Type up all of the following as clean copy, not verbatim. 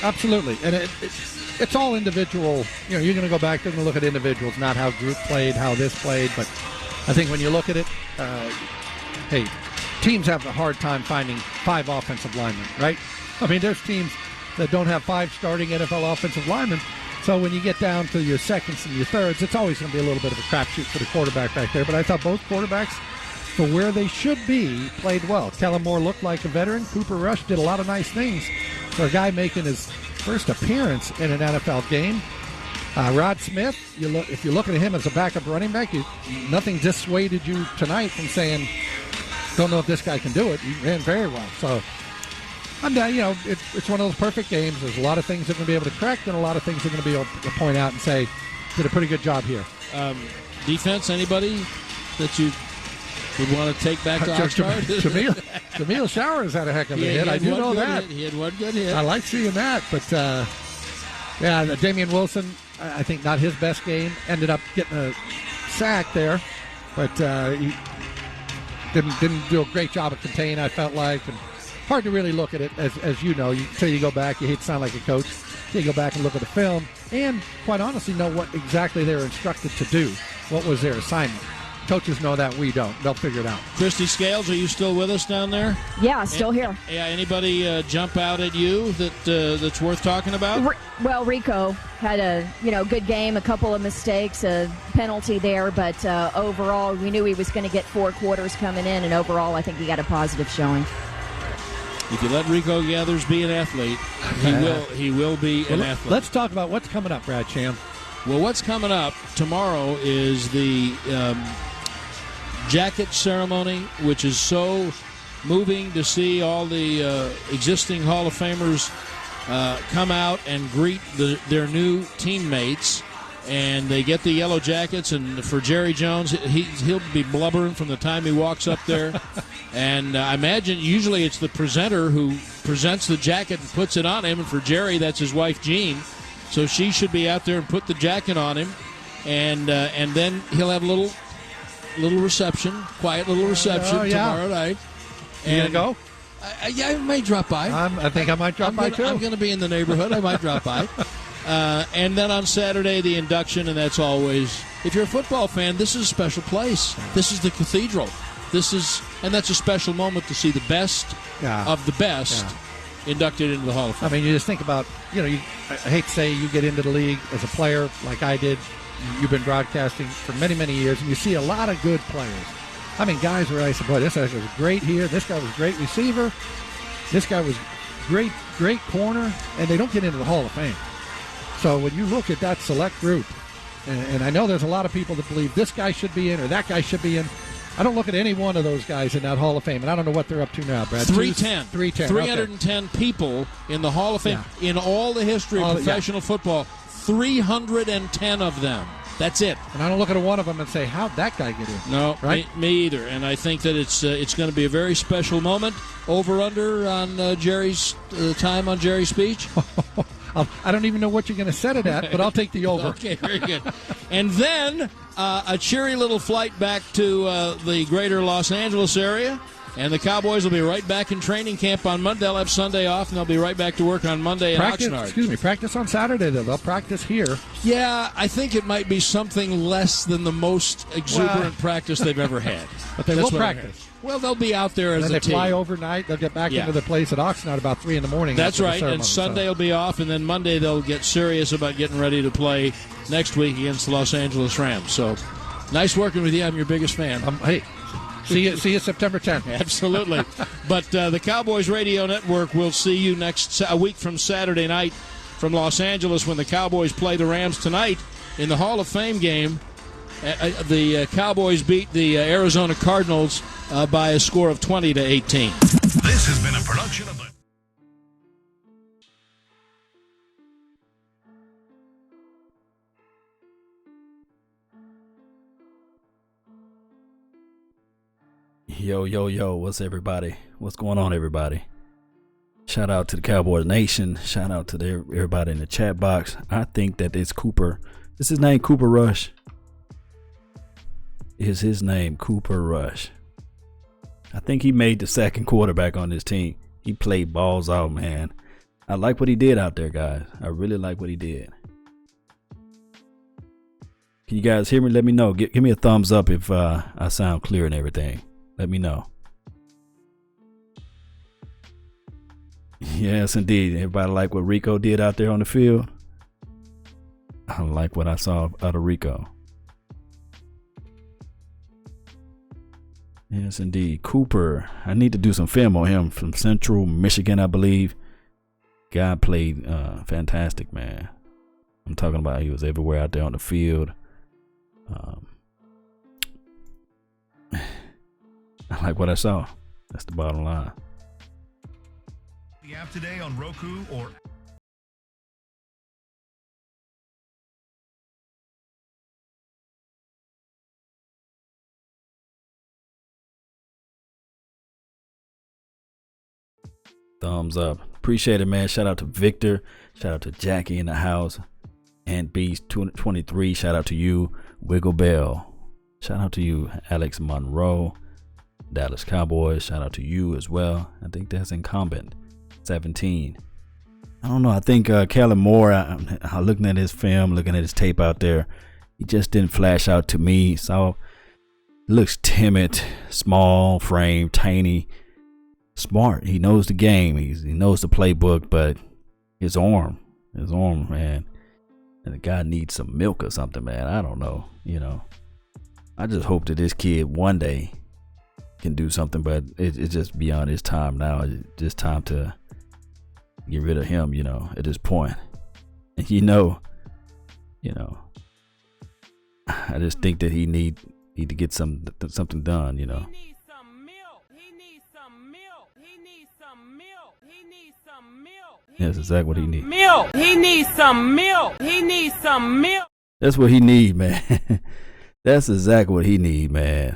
Absolutely. And it's all individual. You're going to go back and look at individuals, not how group played, how this played. But I think when you look at it, hey, teams have a hard time finding 5 offensive linemen, right? I mean, there's teams that don't have 5 starting NFL offensive linemen. So when you get down to your seconds and your thirds, it's always going to be a little bit of a crapshoot for the quarterback back there. But I thought both quarterbacks, for where they should be, played well. Kellen Moore looked like a veteran. Cooper Rush did a lot of nice things for a guy making his first appearance in an NFL game. Rod Smith, if you're looking at him as a backup running back, nothing dissuaded you tonight from saying, don't know if this guy can do it. He ran very well. So, it's one of those perfect games. There's a lot of things they're going to be able to correct and a lot of things they're going to be able to point out and say, did a pretty good job here. Defense, anybody that you would want to take back to Oxnard? Jamil Showers had a heck of a hit. I do know that. He had one good hit. I like seeing that. But, Damian Wilson, I think not his best game. Ended up getting a sack there. But he didn't do a great job of containing, I felt like. And hard to really look at it, as you know. Until you go back, you hate to sound like a coach. You go back and look at the film and, quite honestly, know what exactly they were instructed to do. What was their assignment? Coaches know that, we don't. They'll figure it out. Christy Scales, are you still with us down there? Yeah, still here. Yeah, anybody jump out at you that's worth talking about? Well, Rico had a good game, a couple of mistakes, a penalty there, but overall we knew he was going to get 4 quarters coming in, and overall I think he got a positive showing. If you let Rico Gathers be an athlete, he will be an athlete. Let's talk about what's coming up, Brad Sham. Well, what's coming up tomorrow is the jacket ceremony, which is so moving to see all the existing Hall of Famers come out and greet their new teammates. And they get the yellow jackets, and for Jerry Jones, he'll be blubbering from the time he walks up there. And I imagine usually it's the presenter who presents the jacket and puts it on him, and for Jerry, that's his wife, Jean. So she should be out there and put the jacket on him, and then he'll have a little reception, quiet little reception tomorrow night. You gonna go? I may drop by. I think I might drop by too. I'm going to be in the neighborhood. I might drop by. And then on Saturday, the induction, and that's always, if you're a football fan, this is a special place. This is the cathedral. And that's a special moment to see the best of the best inducted into the Hall of Fame. I mean, you just think about, I hate to say you get into the league as a player like I did. You've been broadcasting for many, many years, and you see a lot of good players. I mean, guys where I said, boy, this guy was great here. This guy was a great receiver. This guy was great corner, and they don't get into the Hall of Fame. So when you look at that select group, and I know there's a lot of people that believe this guy should be in or that guy should be in, I don't look at any one of those guys in that Hall of Fame, and I don't know what they're up to now, Brad. 310 people in the Hall of Fame in all the history of professional football. 310 of them. That's it. And I don't look at one of them and say, how'd that guy get in? No, right? me either. And I think that it's going to be a very special moment. Over/under on Jerry's time on Jerry's speech. I don't even know what you're going to set it at, but I'll take the over. Okay, very good. And then a cheery little flight back to the greater Los Angeles area. And the Cowboys will be right back in training camp on Monday. They'll have Sunday off, and they'll be right back to work on Monday in Oxnard. Practice on Saturday, though. They'll practice here. Yeah, I think it might be something less than the most exuberant practice they've ever had. But they will practice. Well, they'll be out there as a team. Then they fly overnight. They'll get back into the place at Oxnard about 3 in the morning. That's right, and Sunday will be off, and then Monday they'll get serious about getting ready to play next week against the Los Angeles Rams. So, nice working with you. I'm your biggest fan. Hey. See you September 10th. Absolutely. But the Cowboys Radio Network will see you a week from Saturday night from Los Angeles when the Cowboys play the Rams tonight in the Hall of Fame game. The Cowboys beat the Arizona Cardinals by a score of 20-18. This has been a production of the Yo, what's everybody? What's going on, everybody? Shout out to the Cowboy Nation. Shout out to everybody in the chat box. I think that it's Cooper. Is his name Cooper Rush? Is his name Cooper Rush? I think he made the second quarterback on this team. He played balls out, man. I like what he did out there, guys. I really like what he did. Can you guys hear me? Let me know. Give me a thumbs up if I sound clear and everything. Let me know. Yes, indeed. Everybody like what Rico did out there on the field? I like what I saw out of Rico. Yes, indeed. Cooper. I need to do some film on him from Central Michigan, I believe. Guy played fantastic, man. I'm talking about he was everywhere out there on the field. I like what I saw. That's the bottom line. The app today on Roku or Thumbs up. Appreciate it, man. Shout out to Victor. Shout out to Jackie in the house. And Beast 23. Shout out to you. Wiggle Bell. Shout out to you, Alex Monroe. Dallas Cowboys. Shout out to you as well. I think that's incumbent. 17. I don't know. I think Kellen Moore, I looking at his film, looking at his tape out there, he just didn't flash out to me. So looks timid, small frame, tiny, smart. He knows the game. He knows the playbook, but his arm, man. And the guy needs some milk or something, man. I don't know. I just hope that this kid one day can do something, but it's just beyond his time now. It's just time to get rid of him, at this point. And I just think that he need to get something done, He needs some milk. He needs some milk. He needs some milk. He needs some milk. That's exactly what he needs. Milk. He needs some milk. He needs some milk. That's what he need, man. That's exactly what he need, man.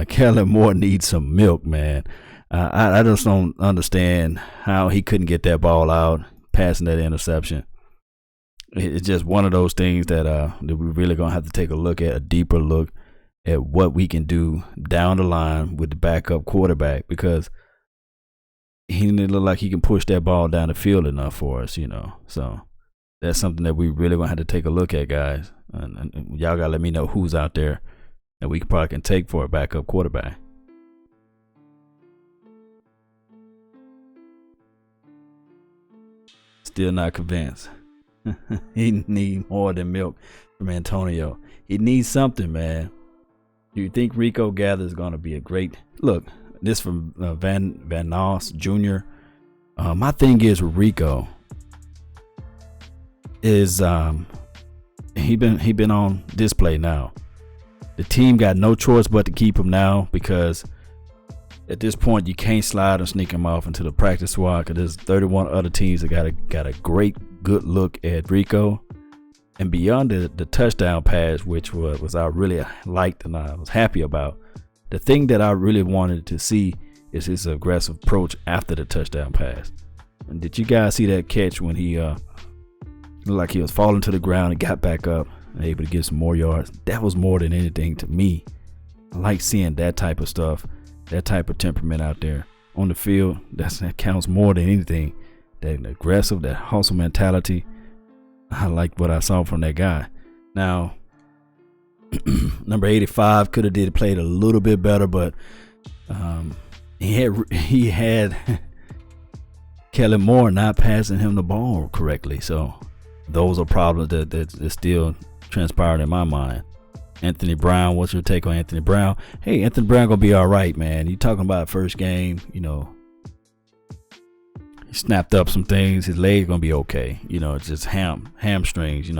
Kellen Moore needs some milk, man. I just don't understand how he couldn't get that ball out, passing that interception. It's just one of those things that we're really gonna have to take a look at, a deeper look at what we can do down the line with the backup quarterback, because he didn't look like he can push that ball down the field enough for us, So that's something that we really gonna have to take a look at, guys. And y'all gotta let me know who's out there that we probably can take for a backup quarterback. Still not convinced. He needs more than milk from Antonio. He needs something, man. Do you think Rico Gathers is going to be a great look? This from Van Noss Jr. My thing is with Rico is he been on display now. The team got no choice but to keep him now, because at this point you can't slide and sneak him off into the practice squad, because there's 31 other teams that got a great good look at Rico. And beyond the touchdown pass, which was I really liked and I was happy about, the thing that I really wanted to see is his aggressive approach after the touchdown pass. And did you guys see that catch when he looked like he was falling to the ground and got back up and able to get some more yards? That was more than anything to me. I like seeing that type of stuff, that type of temperament out there on the field. That counts more than anything. That aggressive, that hustle mentality. I like what I saw from that guy. Now, number 85 could have played a little bit better, but he had Kellen Moore not passing him the ball correctly. So those are problems that still transpired in my mind. Anthony Brown, what's your take on Anthony Brown? Hey, Anthony Brown gonna be all right, man. You talking about first game, he snapped up some things. His leg's gonna be okay. It's just hamstrings.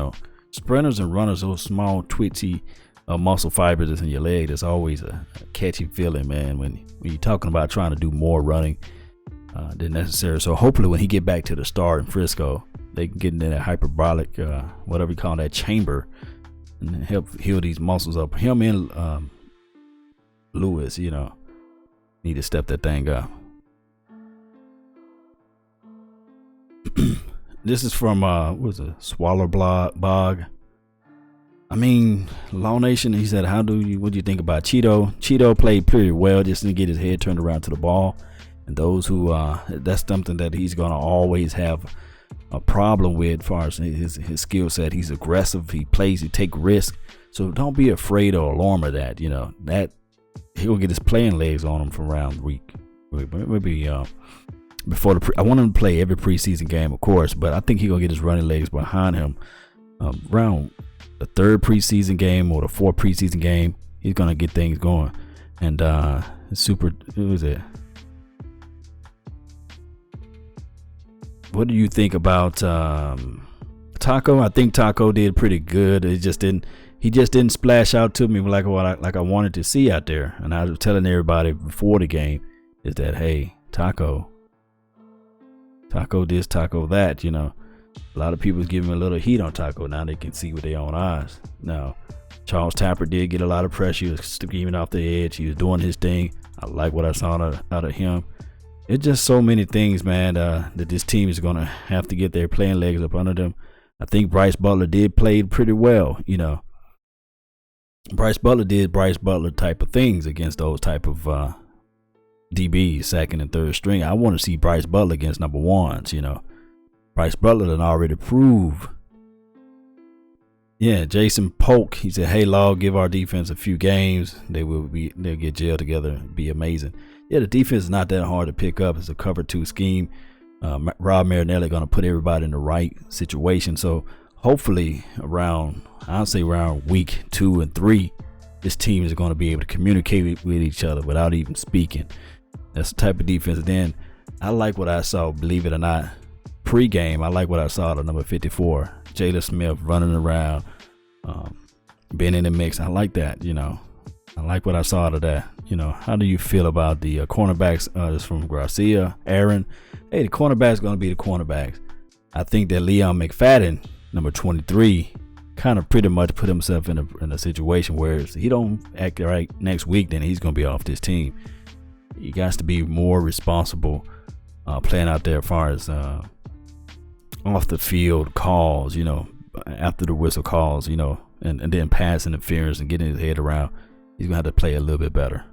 Sprinters and runners, those small twitchy muscle fibers that's in your leg. That's always a catchy feeling, man. When you're talking about trying to do more running than necessary. So hopefully, when he get back to the start in Frisco, they can get into that hyperbolic, whatever you call that, chamber, and help heal these muscles up. Him and Lewis, need to step that thing up. This is from Swaller Bog. I mean, Law Nation. He said, what do you think about Cheeto? Cheeto played pretty well, just to get his head turned around to the ball. And those who that's something that he's gonna always have a problem with as far as his skill set. He's aggressive. He plays. He take risks. So don't be afraid or alarmed of that. That he'll get his playing legs on him from around week. Maybe before I want him to play every preseason game, of course, but I think he's gonna get his running legs behind him around the third preseason game or the fourth preseason game. He's gonna get things going. And who was it? What do you think about Taco? I think Taco did pretty good. He just didn't splash out to me like I wanted to see out there. And I was telling everybody before the game is that, hey, Taco this, Taco that. A lot of people's giving a little heat on Taco. Now they can see with their own eyes. Now, Charles Tapper did get a lot of pressure. He was screaming off the edge. He was doing his thing. I like what I saw out of him. It's just so many things, man, that this team is going to have to get their playing legs up under them. I think Bryce Butler did play pretty well. Bryce Butler did Bryce Butler type of things against those type of DBs, second and third string. I want to see Bryce Butler against number ones. Bryce Butler done already proved. Yeah, Jason Polk, he said, hey, Law, give our defense a few games. They'll get gelled together and be amazing. Yeah, the defense is not that hard to pick up. It's a cover 2 scheme. Rob Marinelli going to put everybody in the right situation. So hopefully around week 2 and 3, this team is going to be able to communicate with each other without even speaking. That's the type of defense. Then I like what I saw, believe it or not, pre-game. I like what I saw at number 54, Jalen Smith running around, being in the mix. I like that, I like what I saw out of that. How do you feel about the cornerbacks? This from Garcia, Aaron. Hey, the cornerback's going to be the cornerbacks. I think that Leon McFadden, number 23, kind of pretty much put himself in a situation where if he don't act right next week, then he's going to be off this team. He got to be more responsible playing out there as far as off the field calls, after the whistle calls, and then pass interference and getting his head around. He's going to have to play a little bit better.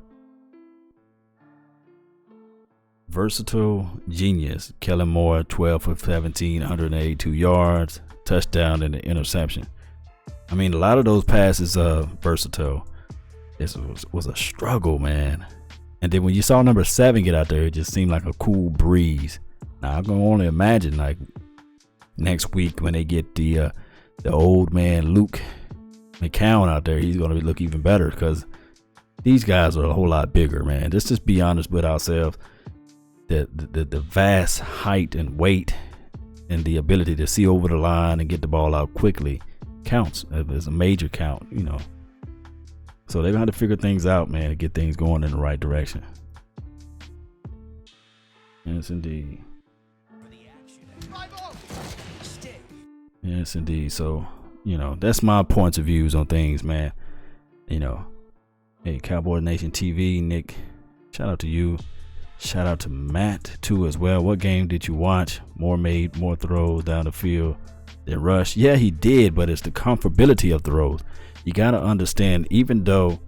Versatile genius. Kellen Moore, 12 for 17, 182 yards, touchdown and an interception. I mean, a lot of those passes versatile. This was a struggle, man. And then when you saw number 7 get out there, it just seemed like a cool breeze. Now, I'm going to only imagine, like, next week when they get the old man Luke McCown out there, he's going to look even better because these guys are a whole lot bigger, man. Let's just be honest with ourselves. The vast height and weight and the ability to see over the line and get the ball out quickly counts. It's a major count, So they're going to have to figure things out, man, to get things going in the right direction. Yes, indeed. Yes, indeed. So, that's my points of views on things, man. Hey, Cowboy Nation TV, Nick, shout out to you. Shout out to Matt, too, as well. What game did you watch? Moore made more throws down the field than Rush. Yeah, he did, but it's the comfortability of throws. You got to understand, even though,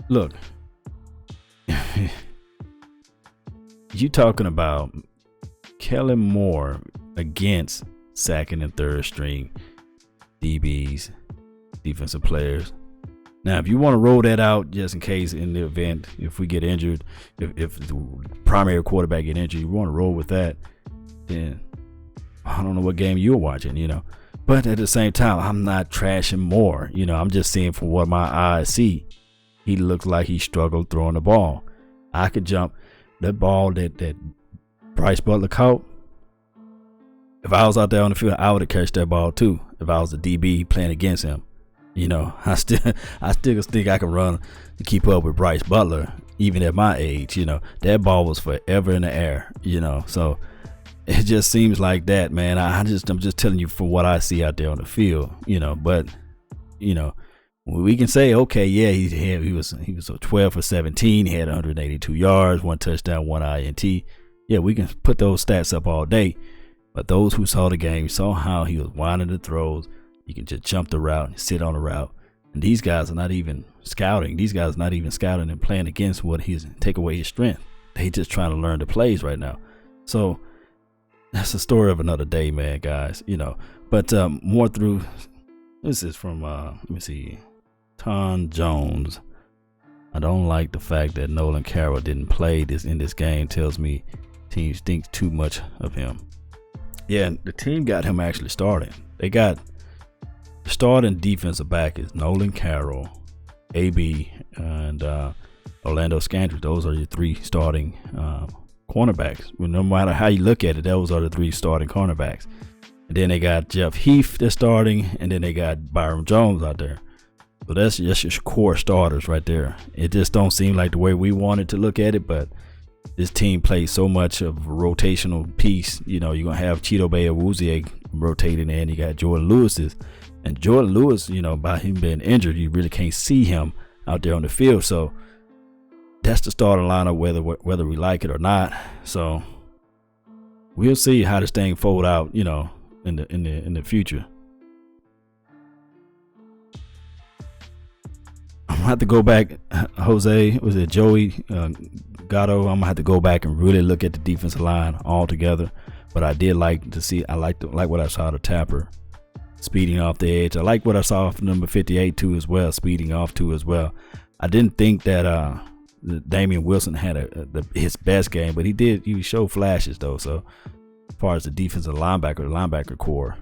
look, you talking about Kellen Moore against second and third string DBs, defensive players. Now, if you want to roll that out just in case in the event, if we get injured, if the primary quarterback get injured, you want to roll with that, then I don't know what game you're watching, But at the same time, I'm not trashing Moore. I'm just saying from what my eyes see, he looks like he struggled throwing the ball. I could jump that ball that Bryce Butler caught. If I was out there on the field, I would have catched that ball too. If I was a DB playing against him. I still think I can run to keep up with Bryce Butler, even at my age. That ball was forever in the air. So it just seems like that, man. I'm just telling you from what I see out there on the field. But we can say, okay, yeah, he was 12 for 17. He had 182 yards, 1 touchdown, 1 INT. Yeah, we can put those stats up all day. But those who saw the game saw how he was winding the throws. You can just jump the route and sit on the route. And these guys are not even scouting. These guys are not even scouting and playing against what take away his strength. They just trying to learn the plays right now. So that's a story of another day, man, guys. But more through. This is from let me see, Ton Jones. I don't like the fact that Nolan Carroll didn't play in this game. Tells me teams think too much of him. Yeah, the team got him actually starting. They got starting defensive back is Nolan Carroll, AB, and Orlando Scandrick. Those are your 3 starting cornerbacks. Well, no matter how you look at it, those are the 3 starting cornerbacks. And then they got Jeff Heath that's starting, and then they got Byron Jones out there. So that's just your core starters right there. It just don't seem like the way we wanted to look at it, but this team plays so much of a rotational piece. You're going to have Chidobe Awuzie rotating in. You got Jordan Lewis's. And Jordan Lewis, by him being injured, you really can't see him out there on the field. So that's the starting lineup, whether we like it or not. So we'll see how this thing fold out, in the future. I'm gonna have to go back, Jose. Was it Joey Gatto? I'm gonna have to go back and really look at the defensive line altogether. But I did like to see. I like what I saw the Tapper speeding off the edge. I like what I saw from number 58 too as well, speeding off too as well. I didn't think that Damian Wilson had his best game, but he did. He showed flashes though. So as far as the defensive linebacker core.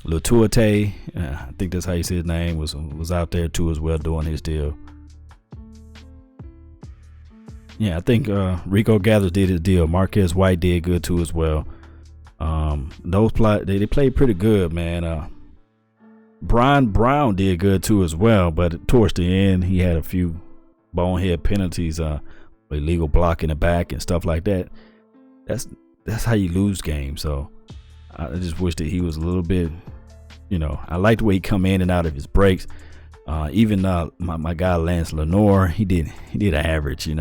Latuate, I think that's how you say his name, was out there too as well doing his deal. Yeah, I think Rico Gathers did his deal. Marquez White did good too as well. They played pretty good, man. Brian Brown did good too as well, but towards the end he had a few bonehead penalties, illegal block in the back and stuff like that. That's how you lose games. So I just wish that he was a little bit, I like the way he come in and out of his breaks. Even my guy Lance Lenore, he did average, he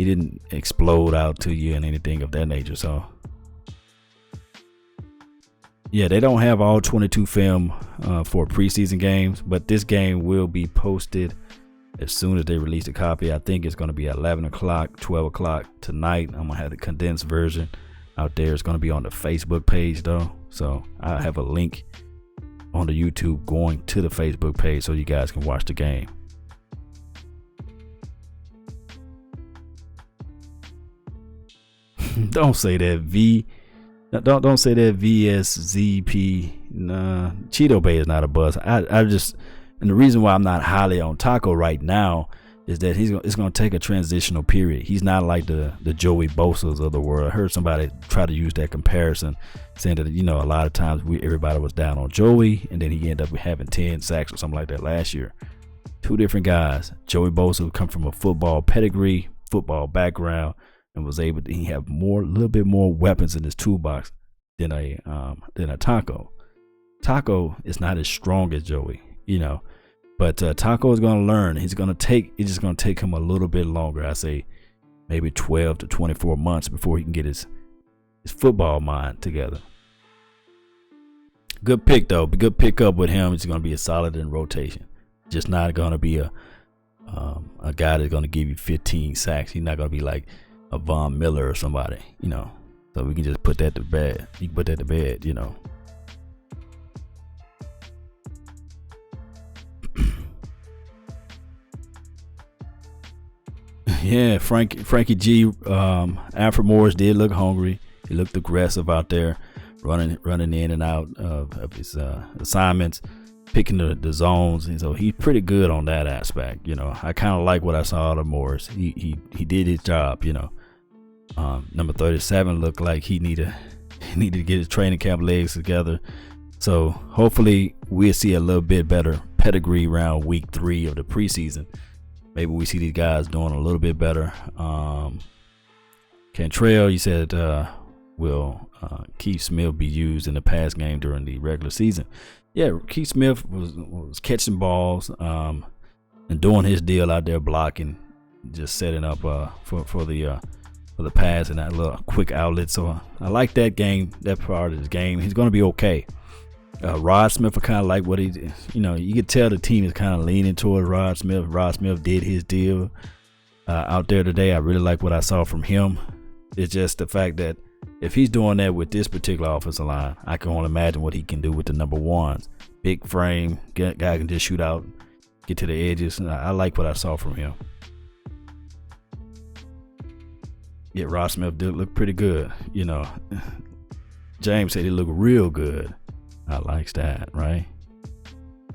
didn't explode out to you and anything of that nature. So yeah, they don't have all 22 film for preseason games, but this game will be posted as soon as they release a copy. I think it's going to be at 11 o'clock, 12 o'clock tonight. I'm going to have the condensed version out there. It's going to be on the Facebook page though, so I have a link on the YouTube going to the Facebook page so you guys can watch the game. Don't say that don't say that VSZP. Nah, Cheeto Bay is not a buzz. I just, and the reason why I'm not highly on Taco right now is that it's going to take a transitional period. He's not like the Joey Bosa's of the world. I heard somebody try to use that comparison, saying that, a lot of times everybody was down on Joey, and then he ended up having 10 sacks or something like that last year. Two different guys. Joey Bosa come from a football pedigree, football background, and was able to have a little bit more weapons in his toolbox than a Taco. Taco is not as strong as Joey, But Taco is going to learn. It's just going to take him a little bit longer. I say maybe 12 to 24 months before he can get his football mind together. Good pick though. Good pickup with him. It's going to be a solid in rotation. Just not going to be a guy that's going to give you 15 sacks. He's not going to be like a Von Miller or somebody, So we can just put that to bed. You can put that to bed, Yeah, Frankie G. Alfred Morris did look hungry. He looked aggressive out there, running in and out of his assignments, picking the zones. And so he's pretty good on that aspect. I kind of like what I saw out of Morris. He did his job. Number 37 looked like he needed to get his training camp legs together. So hopefully we'll see a little bit better pedigree around week 3 of the preseason. Maybe we see these guys doing a little bit better. Cantrell, you said, will Keith Smith be used in the pass game during the regular season? Yeah, Keith Smith was catching balls and doing his deal out there, blocking, just setting up for the pass and that little quick outlet. So I like that part of his game. He's going to be okay. Rod Smith, I kind of like what he, you could tell the team is kind of leaning toward Rod Smith. Rod Smith did his deal out there today. I really like what I saw from him. It's just the fact that if he's doing that with this particular offensive line, I can only imagine what he can do with the number ones. Big frame, guy can just shoot out, get to the edges. I like what I saw from him. Yeah, Ross Smith did look pretty good. You know, James said he looked real good. I likes that, right?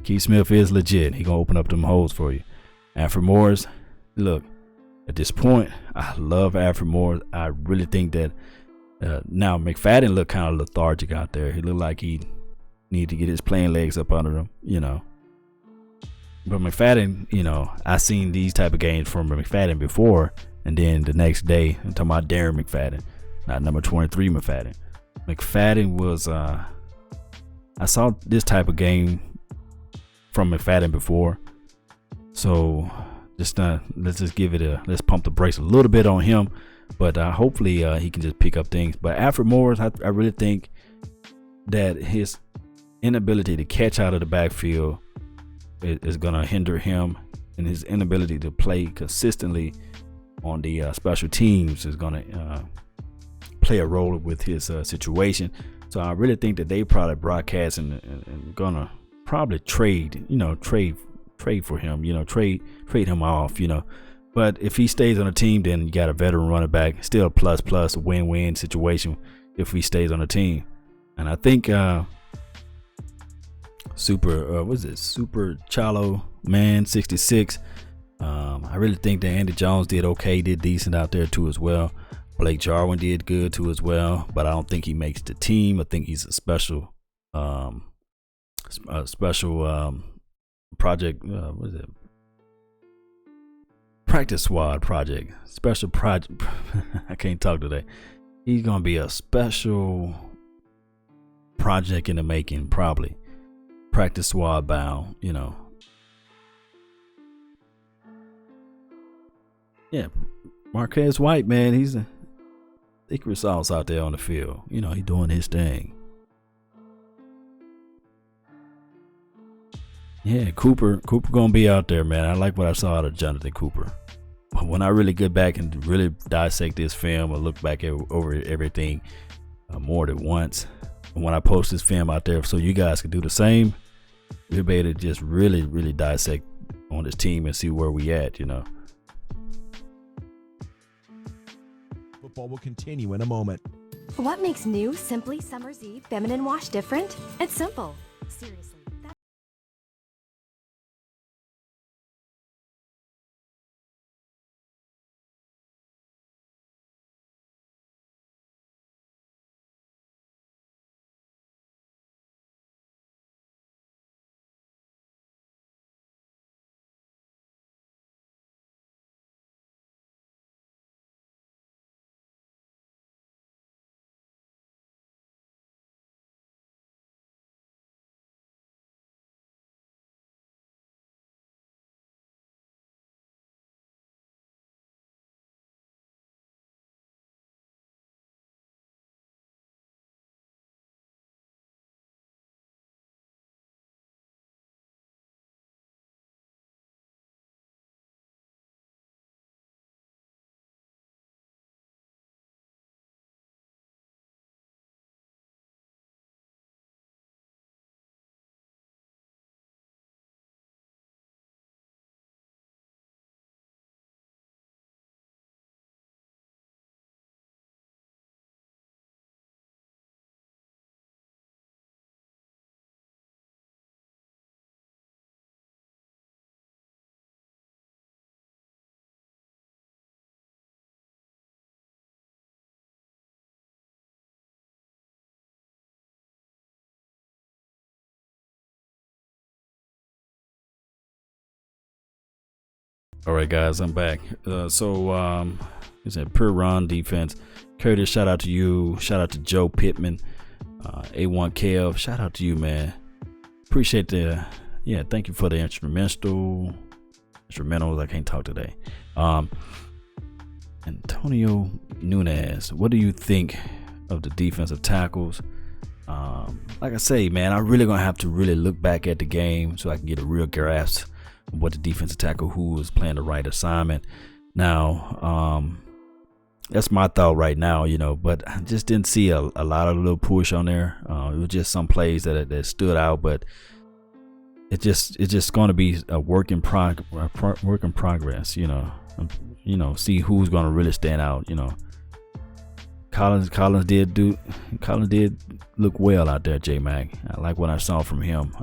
Keith Smith is legit. He gonna open up them holes for you. Alfred Morris, look, at this point, I love Alfred Morris. I really think that now McFadden looked kind of lethargic out there. He looked like he needed to get his playing legs up under him, you know. But McFadden, you know, I seen these type of games from McFadden before, and then the next day, I'm talking about Darren McFadden, not number 23 McFadden. McFadden was, I saw this type of game from McFadden before. So let's just give it let's pump the brakes a little bit on him. But hopefully he can just pick up things. But Alfred Morris, I really think that his inability to catch out of the backfield is going to hinder him, and his inability to play consistently on the special teams is going to play a role with his situation. So I really think that they probably broadcast and going to probably trade for him, trade him off, But if he stays on the team, then you got a veteran running back, still a win-win situation if he stays on the team. And I think Super Chalo Man 66. I really think that Andy Jones did okay, did decent out there too as well. Blake Jarwin did good too as well, but I don't think he makes the team. I think he's a special project. What is it? Practice squad project. Special project. I can't talk today. He's gonna be a special project in the making, probably. Practice squad bound, Yeah, Marquez White, man, he's a secret sauce out there on the field. He's doing his thing. Yeah, Cooper gonna be out there, man. I like what I saw out of Jonathan Cooper. But when I really get back and really dissect this film or look back over everything more than once, and when I post this film out there so you guys can do the same, we'll be able to just really, really dissect on this team and see where we at, Football will continue in a moment. What makes new Simply Summer's Eve Feminine Wash different? It's simple. Seriously. All right, guys, I'm back. It's a pure run defense. Curtis, shout out to you. Shout out to Joe Pittman. A1 Kev, shout out to you, man. Appreciate thank you for the instrumentals. I can't talk today. Antonio Nunez, what do you think of the defensive tackles? Like I say, man, I'm really gonna have to really look back at the game so I can get a real grasp of what the defensive tackle who is playing the right assignment. Now, That's my thought right now, but I just didn't see a lot of little push on there. It was just some plays that stood out, but it's just going to be a work in progress, see who's going to really stand out, Collins did look well out there, J-Mac. I like what I saw from him.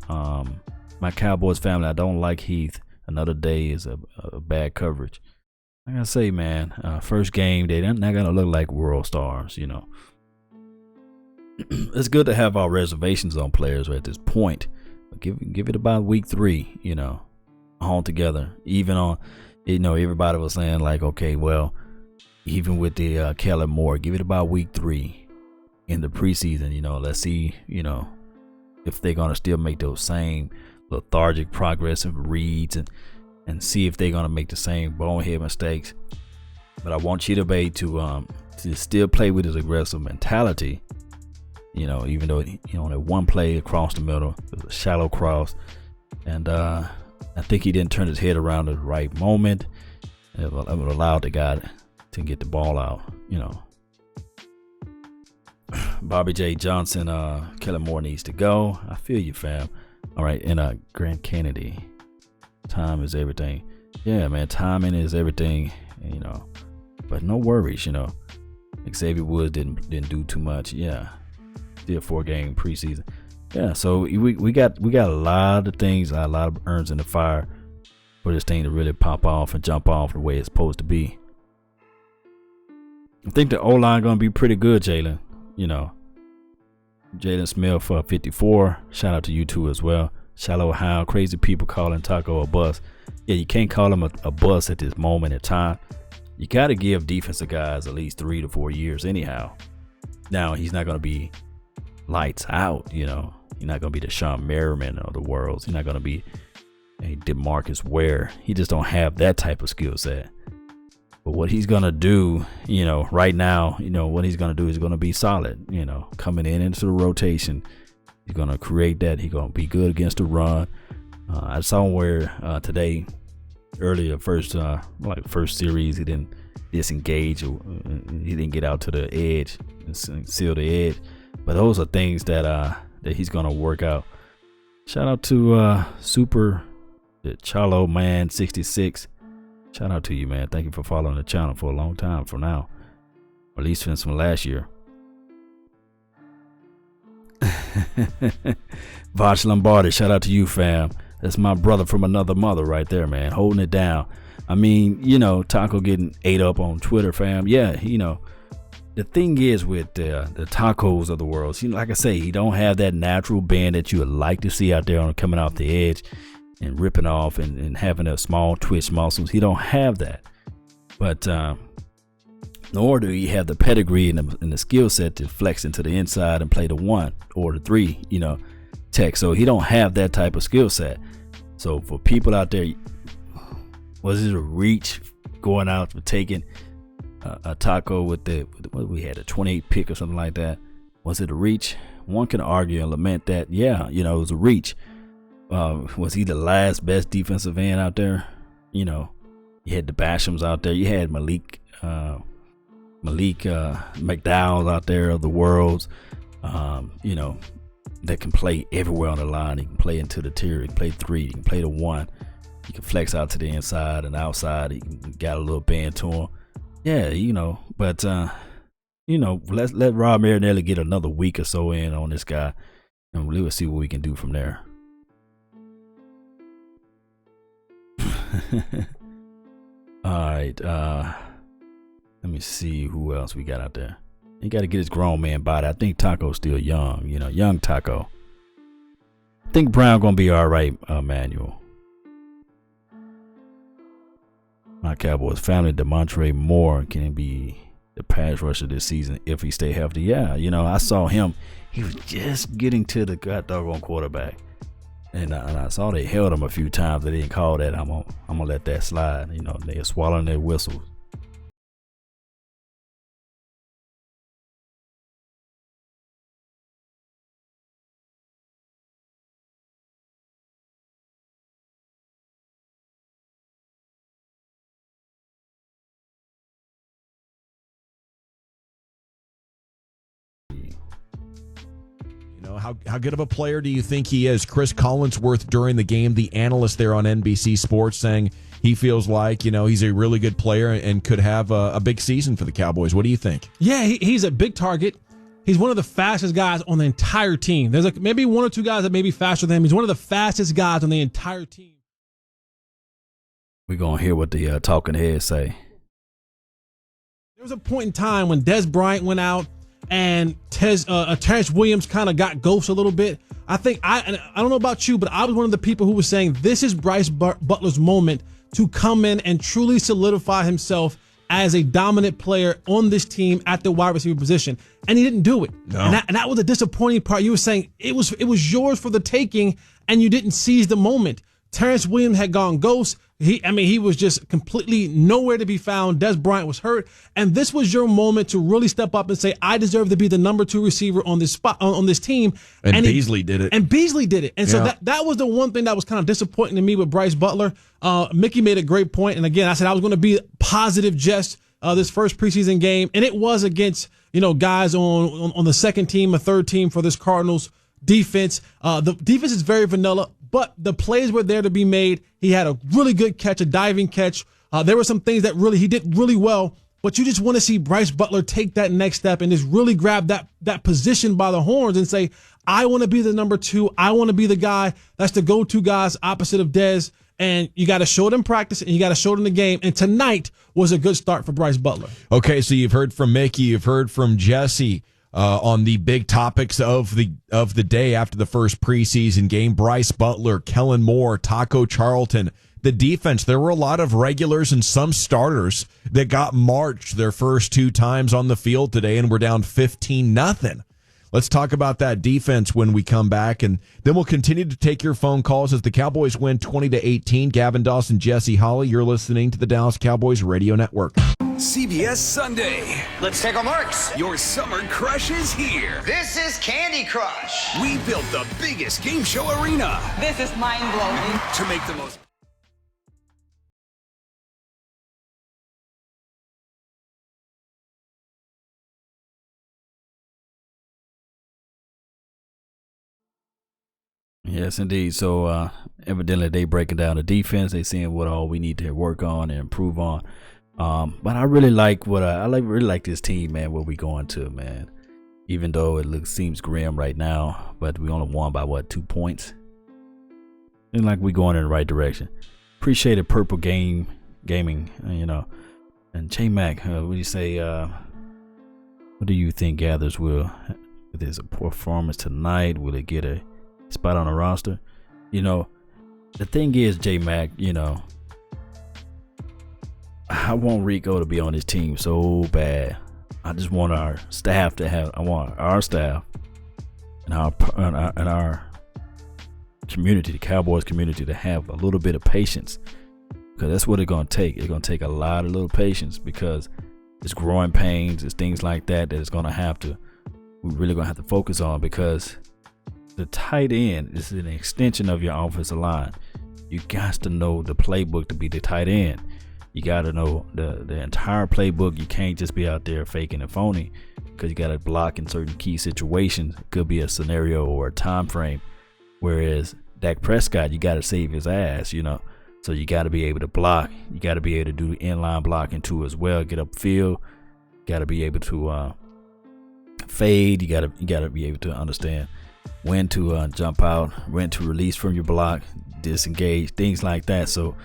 My Cowboys family, I don't like Heath. Another day is a bad coverage. I gotta say, man, first game, they're not gonna look like world stars, It's good to have our reservations on players at this point, but give it about week 3, all together. Even on, everybody was saying like, okay, well, even with the Kellen Moore, give it about week 3 in the preseason. Let's see, if they're gonna still make those same lethargic, progressive reads and see if they're gonna make the same bonehead mistakes. But I want Cheetah Bay to still play with his aggressive mentality. Even though that one play across the middle, it was a shallow cross, and I think he didn't turn his head around at the right moment. It would allow the guy to get the ball out. Bobby J. Johnson, Kellen Moore needs to go. I feel you, fam. All right, and Grant Kennedy. Time is everything. Yeah, man, timing is everything, but no worries, Xavier Woods didn't do too much. Yeah, did a 4-game preseason. Yeah, so we got a lot of things, a lot of irons in the fire for this thing to really pop off and jump off the way it's supposed to be. I think the O-line gonna be pretty good, Jalen. Jalen Smith for 54. Shout out to you too as well. Shallow Hound, crazy people calling Taco a bust. Yeah, you can't call him a bust at this moment in time. You got to give defensive guys at least 3 to 4 years anyhow. Now, he's not going to be lights out, He's not going to be the Sean Merriman of the world. He's not going to be a DeMarcus Ware. He just don't have that type of skill set. But what he's going to do, right now, what he's going to do is going to be solid, coming into the rotation. He's going to create that. He's going to be good against the run. I saw him where today, earlier, first series, he didn't disengage. He didn't get out to the edge and seal the edge. But those are things that he's going to work out. Shout out to Super Charlo Man 66. Shout out to you, man. Thank you for following the channel for a long time from now. Or at least since from last year. Vosh Lombardi, shout out to you, fam. That's my brother from another mother right there, man. Holding it down. I mean, Taco getting ate up on Twitter, fam. Yeah, the thing is with the Tacos of the world, like I say, he don't have that natural bend that you would like to see out there on coming off the edge and ripping off and having a small twitch muscles. He don't have that. But nor do he have the pedigree and the skill set to flex into the inside and play the 1 or the 3, tech. So he don't have that type of skill set. So for people out there, was it a reach going out for taking a Taco with what we had, a 28 pick or something like that? Was it a reach? One can argue and lament that, yeah, it was a reach. Was he the last best defensive end out there? You had the Bashams out there. You had Malik McDowell out there of the worlds, that can play everywhere on the line. He can play into the tier. He can play 3. He can play the 1. He can flex out to the inside and outside. He got a little bend to him. Yeah, but let Rob Marinelli get another week or so in on this guy, and we'll see what we can do from there. All right, let me see who else we got out there. He got to get his grown man body. I think Taco's still young, young Taco. I think Brown gonna be all right, Manuel. My Cowboys family, DeMontre Moore can be the pass rusher this season if he stay healthy. Yeah, I saw him. He was just getting to the doggone quarterback. And I saw they held him a few times. They didn't call that. I'm gonna let that slide. They're swallowing their whistles. How good of a player do you think he is? Chris Collinsworth during the game, the analyst there on NBC Sports, saying he feels like, he's a really good player and could have a big season for the Cowboys. What do you think? Yeah, he's a big target. He's one of the fastest guys on the entire team. There's maybe one or two guys that may be faster than him. He's one of the fastest guys on the entire team. We're going to hear what the talking heads say. There was a point in time when Des Bryant went out and Terrence Williams kind of got ghost a little bit. I don't know about you, but I was one of the people who was saying this is Bryce Butler's moment to come in and truly solidify himself as a dominant player on this team at the wide receiver position. And he didn't do it. No. And that was a disappointing part. You were saying it was yours for the taking, and you didn't seize the moment. Terrence Williams had gone ghost. He was just completely nowhere to be found. Des Bryant was hurt. And this was your moment to really step up and say, I deserve to be the number 2 receiver on this spot, on this team. And Beasley did it. And so that was the one thing that was kind of disappointing to me with Bryce Butler. Mickey made a great point. And again, I said I was going to be positive just this first preseason game. And it was against, guys on the second team, a third team for this Cardinals defense. The defense is very vanilla, but the plays were there to be made. He had a really good catch, a diving catch. There were some things that he did really well, but you just want to see Bryce Butler take that next step and just really grab that position by the horns and say, I want to be the number 2. I want to be the guy that's the go-to guys opposite of Dez. And you got to show it in practice and you got to show it in the game. And tonight was a good start for Bryce Butler. Okay, so you've heard from Mickey, you've heard from Jesse. On the big topics of the day after the first preseason game. Bryce Butler, Kellen Moore, Taco Charlton. The defense, there were a lot of regulars and some starters that got marched their first 2 times on the field today and were down 15-0. Let's talk about that defense when we come back, and then we'll continue to take your phone calls as the Cowboys win 20-18. Gavin Dawson, Jesse Holley, you're listening to the Dallas Cowboys Radio Network. CBS Sunday. Let's take our marks. Your summer crush is here. This is Candy Crush. We built the biggest game show arena. This is mind-blowing. To make the most... Yes, indeed. So evidently they breaking down the defense. They seeing what all we need to work on and improve on. But I really like really like this team, man. Where we going to, man? Even though it seems grim right now, but we only won by 2 points. And like we going in the right direction. Appreciate it, Purple Gaming, And J Mac, what do you say? What do you think Gathers will? If there's a performance tonight, will it get a spot on the roster? The thing is, J Mac, I want Rico to be on this team so bad. I just want our staff to have. I want our staff and our community, the Cowboys community, to have a little bit of patience, because that's what it's gonna take. It's gonna take a lot of little patience, because it's growing pains, it's things like that it's gonna have to. We're really gonna have to focus on, because the tight end is an extension of your offensive line. You got to know the playbook to be the tight end. You got to know the entire playbook. You can't just be out there faking and phony, because you got to block in certain key situations. It could be a scenario or a time frame. Whereas Dak Prescott, you got to save his ass, So you got to be able to block. You got to be able to do inline blocking too as well. Get upfield. Got to be able to fade. You got to be able to understand when to jump out, when to release from your block, disengage, things like that. So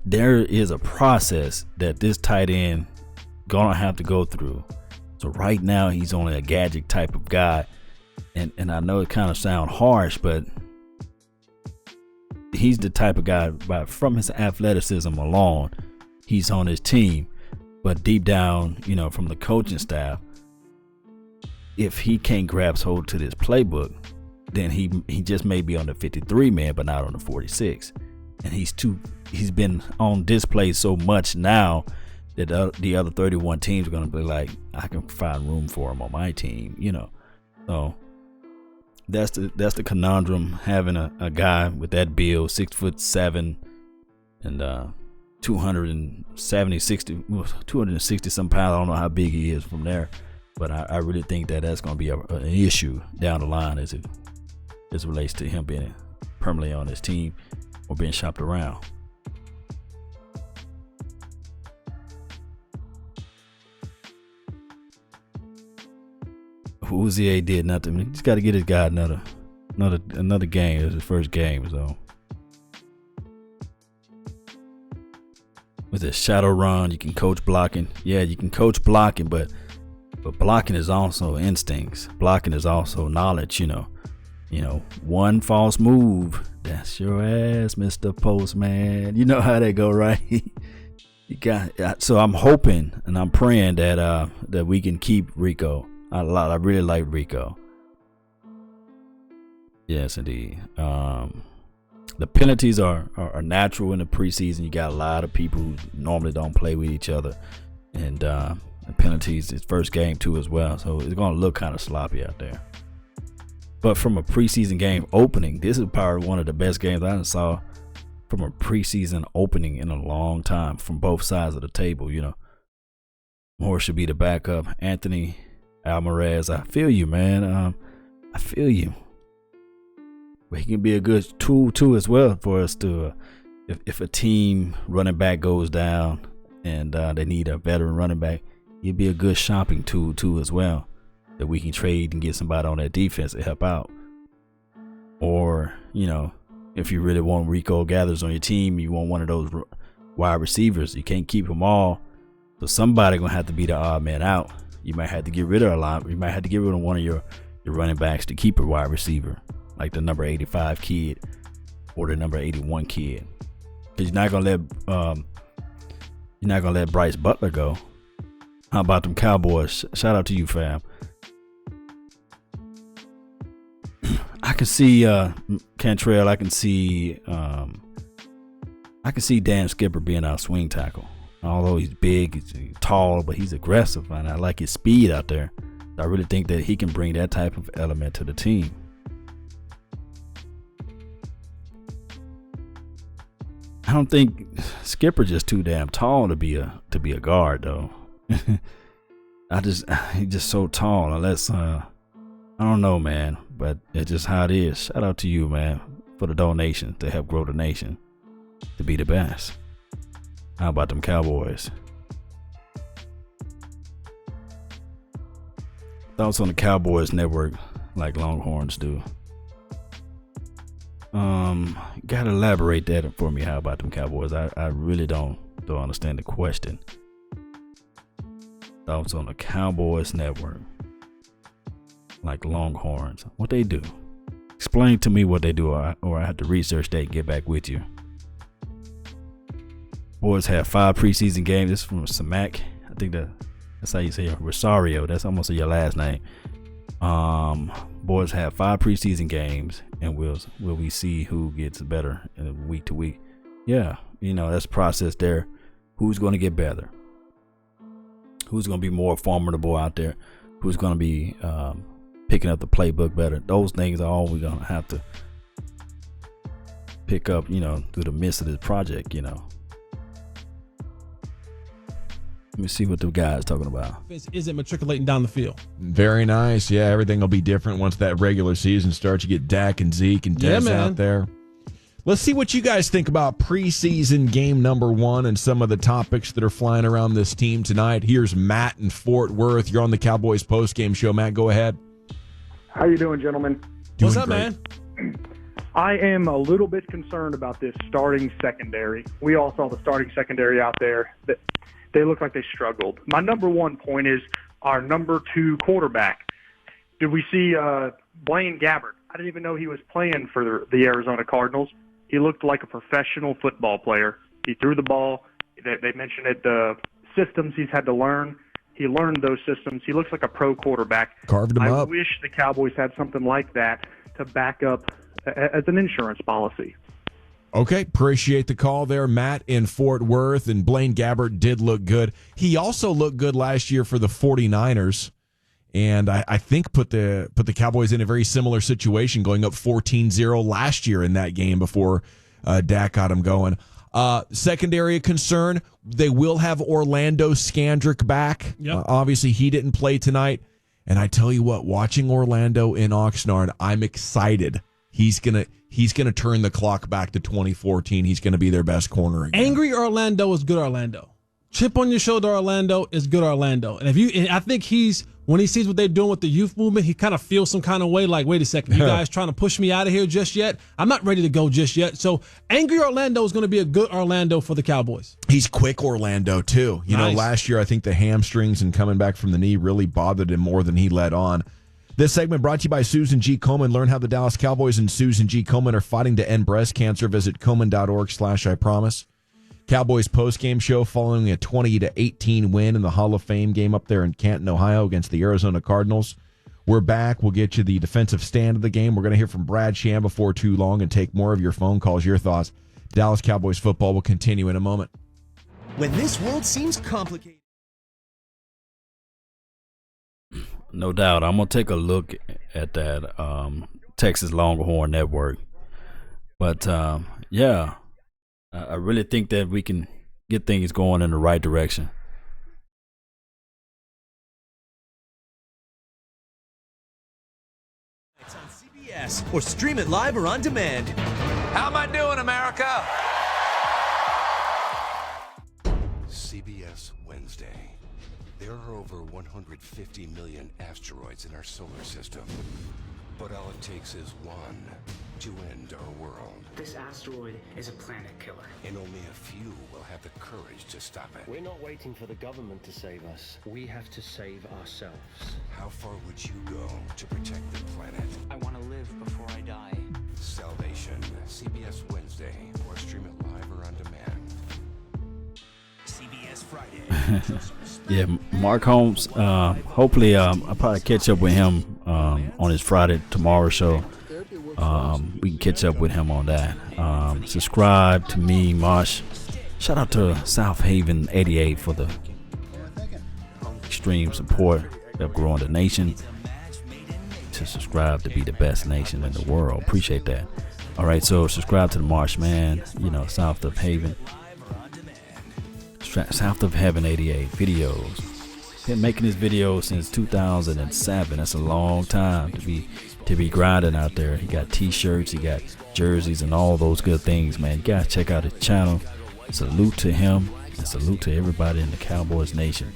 there is a process that this tight end gonna have to go through. So right now he's only a gadget type of guy, and I know it kind of sounds harsh, but he's the type of guy, from his athleticism alone, he's on his team. But deep down, from the coaching staff, if he can't grasp hold to this playbook, then he just may be on the 53 man, but not on the 46. And he's been on display so much now that the other 31 teams are going to be like, I can find room for him on my team, So that's the conundrum, having a guy with that build, 6'7" and 260 some pounds. I don't know how big he is from there. But I really think that's going to be an issue down the line as it relates to him being permanently on his team or being shopped around. Uzier did nothing. He just got to get his guy another game. It's his first game, so. With a shadow run, you can coach blocking. Yeah, you can coach blocking, but blocking is also instincts. Blocking is also knowledge, you know. One false move, that's your ass, Mr. Postman. You know how that go, right? So I'm hoping and I'm praying that we can keep Rico. I really like Rico. Yes, indeed. The penalties are natural in the preseason. You got a lot of people who normally don't play with each other, and the penalties is first game too as well. So it's going to look kind of sloppy out there. But from a preseason game opening, this is probably one of the best games I saw from a preseason opening in a long time from both sides of the table. Moore should be the backup. Anthony Alvarez, I feel you, man. I feel you. But he can be a good tool too as well for us to, if a team running back goes down and they need a veteran running back, he'd be a good shopping tool too as well, that we can trade and get somebody on that defense to help out. Or, if you really want Rico Gathers on your team, you want one of those wide receivers. You can't keep them all, so somebody gonna have to be the odd man out. You might have to get rid of a lot. You might have to get rid of one of your running backs to keep a wide receiver, like the number 85 kid or the number 81 kid, because you're not gonna let Bryce Butler go. How about them Cowboys? Shout out to you, fam. I can see Cantrell. I can see Dan Skipper being our swing tackle. Although he's big, he's tall, but he's aggressive, and I like his speed out there. I really think that he can bring that type of element to the team. I don't think Skipper just too damn tall to be a guard though. He's just so tall. Unless I don't know, man, but it's just how it is. Shout out to you, man, for the donation to help grow the nation to be the best. How about them Cowboys? Thoughts on the Cowboys network, like Longhorns do. Gotta elaborate that for me. How about them Cowboys? I really don't understand the question. Thoughts on the Cowboys network, like Longhorns. What they do? Explain to me what they do, or I have to research that and get back with you. Boys have 5 preseason games. This is from Samak. I think that's how you say it. Rosario. That's almost your last name. Boys have 5 preseason games, and will we see who gets better in week to week? Yeah, that's the process there. Who's going to get better? Who's going to be more formidable out there? Who's going to be picking up the playbook better? Those things are all we're going to have to pick up, through the midst of this project, Let me see what the guy's talking about. Isn't matriculating down the field. Very nice. Yeah, everything will be different once that regular season starts. You get Dak and Zeke and Dez out there. Let's see what you guys think about preseason game number 1 and some of the topics that are flying around this team tonight. Here's Matt in Fort Worth. You're on the Cowboys postgame show. Matt, go ahead. How you doing, gentlemen? What's up, man? I am a little bit concerned about this starting secondary. We all saw the starting secondary out there. They look like they struggled. My number 1 point is our number 2 quarterback. Did we see Blaine Gabbert? I didn't even know he was playing for the Arizona Cardinals. He looked like a professional football player. He threw the ball. They mentioned it, the systems he's had to learn. He learned those systems. He looks like a pro quarterback. Carved him up. I wish the Cowboys had something like that to back up as an insurance policy. Okay, appreciate the call there, Matt in Fort Worth. And Blaine Gabbert did look good. He also looked good last year for the 49ers. And I think put the Cowboys in a very similar situation, going up 14-0 last year in that game before Dak got him going. Secondary concern, they will have Orlando Scandrick back. Yep. Obviously, he didn't play tonight. And I tell you what, watching Orlando in Oxnard, I'm excited. He's gonna turn the clock back to 2014. He's gonna be their best corner again. Angry Orlando is good Orlando. Chip on your shoulder Orlando is good Orlando. And I think when he sees what they're doing with the youth movement, he kind of feels some kind of way like, wait a second, you guys trying to push me out of here just yet? I'm not ready to go just yet. So angry Orlando is going to be a good Orlando for the Cowboys. He's quick Orlando, too. You know, Nice. last year I think the hamstrings and coming back from the knee really bothered him more than he let on. This segment brought to you by Susan G. Komen. Learn how the Dallas Cowboys and Susan G. Komen are fighting to end breast cancer. Visit Komen.org/IPromise. Cowboys postgame show following a 20-18 win in the Hall of Fame game up there in Canton, Ohio against the Arizona Cardinals. We're back. We'll get you the defensive stand of the game. We're going to hear from Brad Sham before too long and take more of your phone calls, your thoughts. Dallas Cowboys football will continue in a moment. When this world seems complicated. No doubt. I'm going to take a look at that Texas Longhorn Network. But, yeah, I really think that we can get things going in the right direction. It's on CBS or stream it live or on demand. How am I doing, America? CBS Wednesday. There are over 150 million asteroids in our solar system. But all it takes is one to end our world. This asteroid is a planet killer. And only a few will have the courage to stop it. We're not waiting for the government to save us. We have to save ourselves. How far would you go to protect the planet? I want to live before I die. Salvation, CBS Wednesday, or stream it live or on demand. CBS Friday. Yeah, Mark Holmes, hopefully I'll probably catch up with him on his Friday tomorrow show. We can catch up with him on that. Subscribe to me, Marsh. Shout out to South Haven 88 for the extreme support of growing the nation. To subscribe to be the best nation in the world. Appreciate that. All right, so subscribe to the Marsh, man. You know, South of Haven. South of Heaven 88 videos. Been making this video since 2007. That's a long time to be grinding out there. He got t-shirts, he got jerseys, and all those good things, man. You gotta check out his channel. Salute to him and salute to everybody in the Cowboys Nation.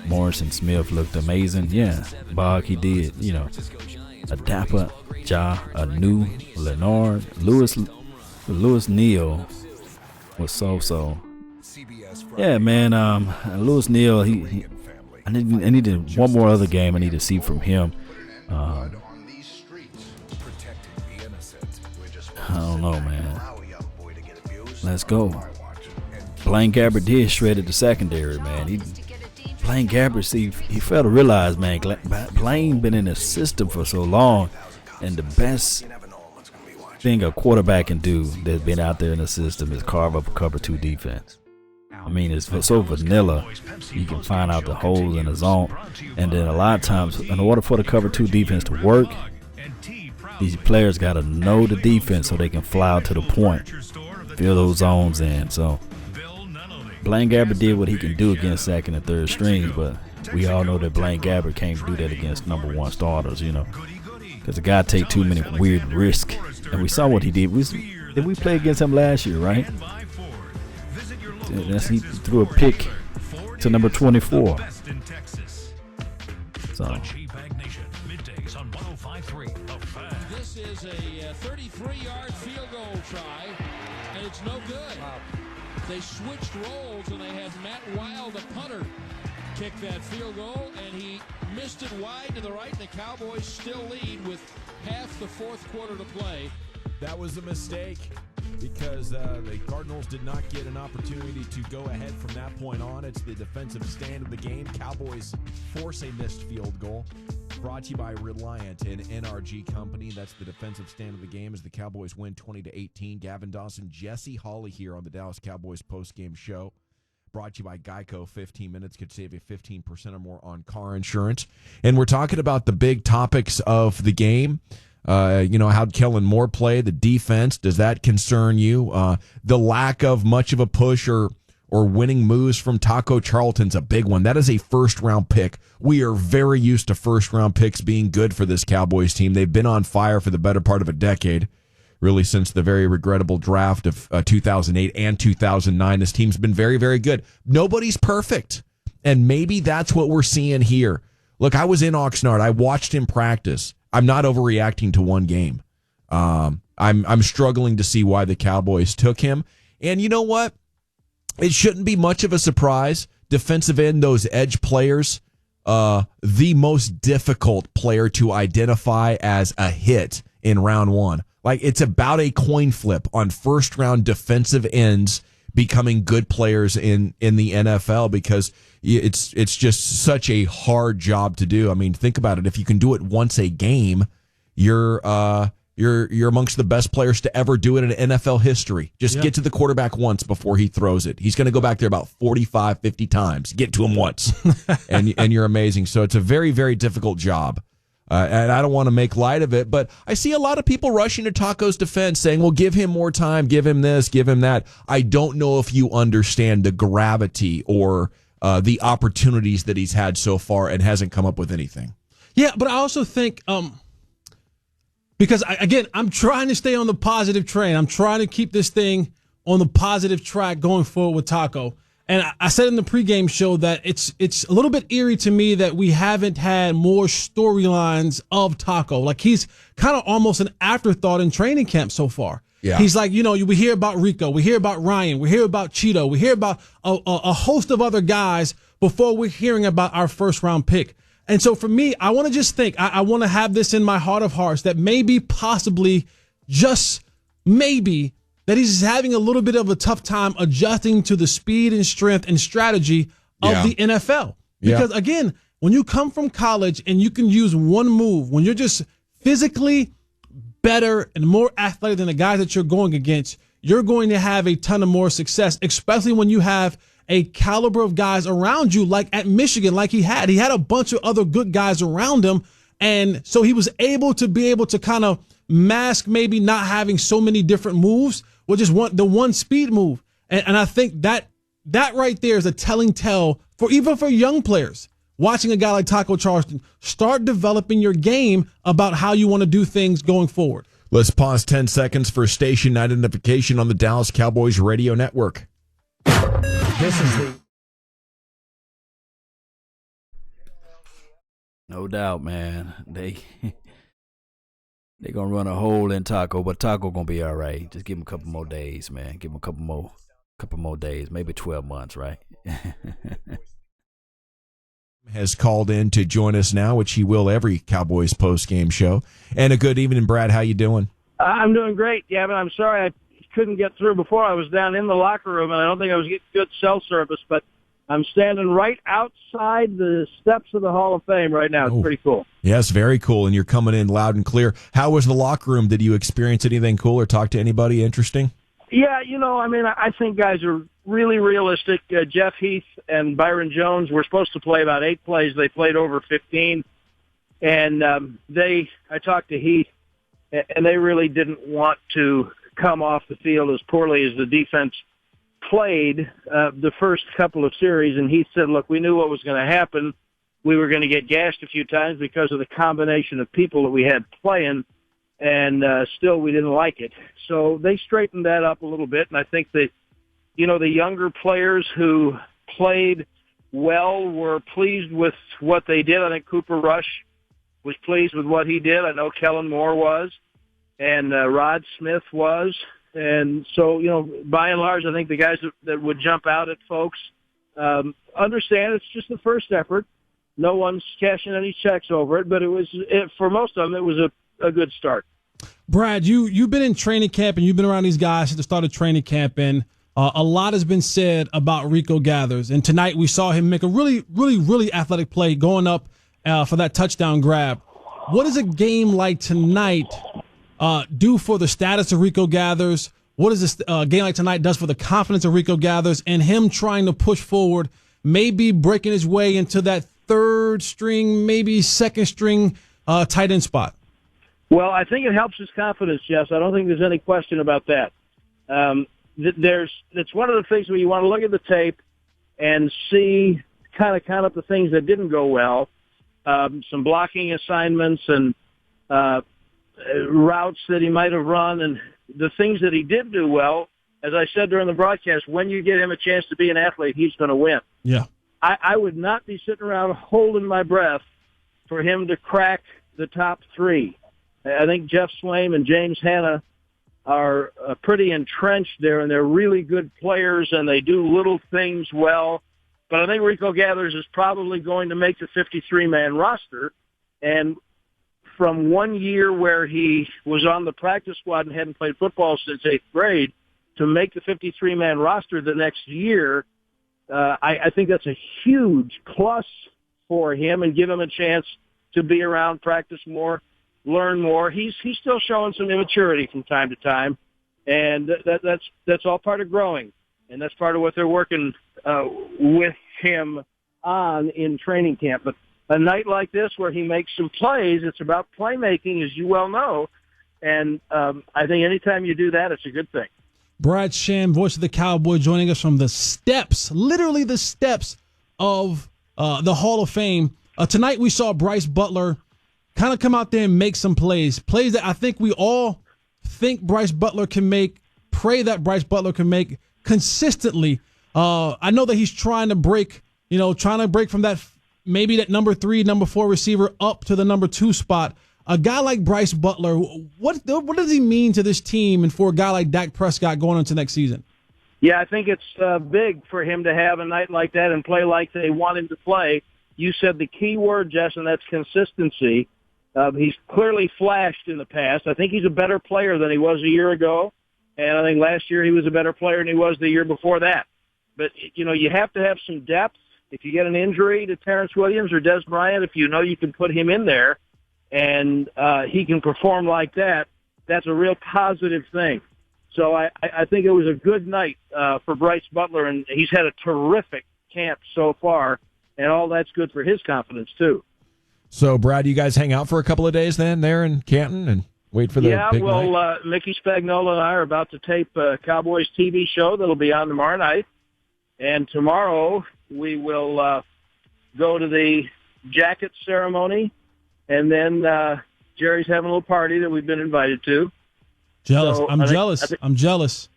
Morrison Smith looked amazing. Yeah, Bog, he did. You know, a Dapper, a new Leonard, Lewis Neal was so. Yeah, man. Lewis Neal. I needed one more other game. I need to see from him. I don't know, man. Let's go. Blaine Gabbert did shredded the secondary, man. Blaine Gabbert, see, he failed to realize, man. Blaine been in the system for so long, and the best thing a quarterback can do that's been out there in the system is carve up a cover 2 defense. I mean, it's so vanilla. You can find out the holes in the zone. And then a lot of times, in order for the cover 2 defense to work, these players got to know the defense so they can fly out to the point, fill those zones in. So Blaine Gabbert did what he can do against second and third strings, but we all know that Blaine Gabbert can't do that against number 1 starters, you know, because the guy take too many weird risks. And we saw what he did. Did we play against him last year, right? He threw a pick to number 24. So This is a 33-yard field goal try, and it's no good. They switched roles, and they had Matt Wild, the punter, kick that field goal, and he missed it wide to the right. The Cowboys still lead with half the fourth quarter to play. That was a mistake because the Cardinals did not get an opportunity to go ahead from that point on. It's the defensive stand of the game. Cowboys force a missed field goal. Brought to you by Reliant and NRG Company. That's the defensive stand of the game as the Cowboys win 20-18. Gavin Dawson, Jesse Hawley here on the Dallas Cowboys postgame show. Brought to you by Geico. 15 minutes could save you 15% or more on car insurance. And we're talking about the big topics of the game. How'd Kellen Moore play? The defense, does that concern you? The lack of much of a push or winning moves from Taco Charlton's a big one. That is a first-round pick. We are very used to first-round picks being good for this Cowboys team. They've been on fire for the better part of a decade, really since the very regrettable draft of 2008 and 2009. This team's been very, very good. Nobody's perfect, and maybe that's what we're seeing here. Look, I was in Oxnard. I watched him practice. I'm not overreacting to one game. I'm struggling to see why the Cowboys took him. And you know what? It shouldn't be much of a surprise. Defensive end, those edge players, the most difficult player to identify as a hit in round one. Like, it's about a coin flip on first-round defensive ends becoming good players in the NFL, because it's just such a hard job to do. I mean, think about it. If you can do it once a game, you're amongst the best players to ever do it in NFL history. Just get to the quarterback once before he throws it. He's going to go back there about 45, 50 times. Get to him once, and you're amazing. So it's a very, very difficult job. And I don't want to make light of it, but I see a lot of people rushing to Taco's defense saying, well, give him more time, give him this, give him that. I don't know if you understand the gravity or the opportunities that he's had so far and hasn't come up with anything. Yeah, but I also think because, again, I'm trying to stay on the positive train. I'm trying to keep this thing on the positive track going forward with Taco. And I said in the pregame show that it's a little bit eerie to me that we haven't had more storylines of Taco. Like, he's kind of almost an afterthought in training camp so far. Yeah. He's like, we hear about Rico, we hear about Ryan, we hear about Cheeto, we hear about a host of other guys before we're hearing about our first-round pick. And so for me, I want to just think, I want to have this in my heart of hearts that maybe, possibly, just maybe, that he's having a little bit of a tough time adjusting to the speed and strength and strategy of the NFL. Because, again, when you come from college and you can use one move, when you're just physically better and more athletic than the guys that you're going against, you're going to have a ton of more success, especially when you have a caliber of guys around you, like at Michigan, like he had. He had a bunch of other good guys around him, and so he was able to kind of mask maybe not having so many different moves with just the one speed move. And I think that right there is a telling tale for young players. Watching a guy like Taco Charlton, start developing your game about how you want to do things going forward. Let's pause 10 seconds for station identification on the Dallas Cowboys radio network. This is no doubt, man. They gonna run a hole in Taco, but Taco gonna be all right. Just give him a couple more days, man. Give him a couple more days, maybe 12 months, right? Has called in to join us now, which he will every Cowboys post-game show. And a good evening, Brad. How you doing? I'm doing great, Gavin. I'm sorry I couldn't get through before. I was down in the locker room, and I don't think I was getting good cell service, but I'm standing right outside the steps of the Hall of Fame right now. It's pretty cool. Yes, very cool, and you're coming in loud and clear. How was the locker room? Did you experience anything cool or talk to anybody interesting? Yeah, I think guys are really realistic. Jeff Heath and Byron Jones were supposed to play about 8 plays. They played over 15, and I talked to Heath, and they really didn't want to come off the field as poorly as the defense played the first couple of series. And he said, look, we knew what was going to happen. We were going to get gashed a few times because of the combination of people that we had playing, and still we didn't like it. So they straightened that up a little bit, and I think that, the younger players who played well were pleased with what they did. I think Cooper Rush was pleased with what he did. I know Kellen Moore was, and Rod Smith was. And so, by and large, I think the guys that would jump out at folks understand it's just the first effort. No one's cashing any checks over it, but for most of them, it was a good start. Brad, you've been in training camp, and you've been around these guys at the start of training camp, and a lot has been said about Rico Gathers. And tonight we saw him make a really, really, really athletic play going up for that touchdown grab. What does a game like tonight do for the status of Rico Gathers? What does this game like tonight does for the confidence of Rico Gathers and him trying to push forward, maybe breaking his way into that third string, maybe second string tight end spot? Well, I think it helps his confidence, Jess. I don't think there's any question about that. It's one of the things where you want to look at the tape and see, kind of count up the things that didn't go well, some blocking assignments and routes that he might have run, and the things that he did do well. As I said during the broadcast, when you give him a chance to be an athlete, he's going to win. Yeah. I would not be sitting around holding my breath for him to crack the top three. I think Jeff Swaim and James Hanna are pretty entrenched there, and they're really good players, and they do little things well. But I think Rico Gathers is probably going to make the 53-man roster. And from one year where he was on the practice squad and hadn't played football since 8th grade to make the 53-man roster the next year, I think that's a huge plus for him and give him a chance to be around, practice more, learn more. He's still showing some immaturity from time to time, and that's all part of growing, and that's part of what they're working with him on in training camp. But a night like this where he makes some plays, it's about playmaking, as you well know, and I think anytime you do that, it's a good thing. Brad Sham, voice of the Cowboy, joining us from the steps, literally the steps of the Hall of Fame. Tonight we saw Bryce Butler kind of come out there and make some plays that I think we all think Bryce Butler can make, pray that Bryce Butler can make consistently. I know that he's trying to break from that, maybe that number 3, number 4 receiver up to the number 2 spot. A guy like Bryce Butler, what does he mean to this team and for a guy like Dak Prescott going into next season? Yeah, I think it's big for him to have a night like that and play like they want him to play. You said the key word, Jess, and that's consistency. He's clearly flashed in the past. I think he's a better player than he was a year ago, and I think last year he was a better player than he was the year before that. But, you have to have some depth. If you get an injury to Terrence Williams or Des Bryant, if you know you can put him in there and he can perform like that, that's a real positive thing. So I think it was a good night for Bryce Butler, and he's had a terrific camp so far, and all that's good for his confidence, too. So, Brad, you guys hang out for a couple of days then there in Canton and wait for the big night? Mickey Spagnola and I are about to tape a Cowboys TV show that'll be on tomorrow night. And tomorrow we will go to the jacket ceremony, and then Jerry's having a little party that we've been invited to. Jealous. So I'm jealous. I'm jealous.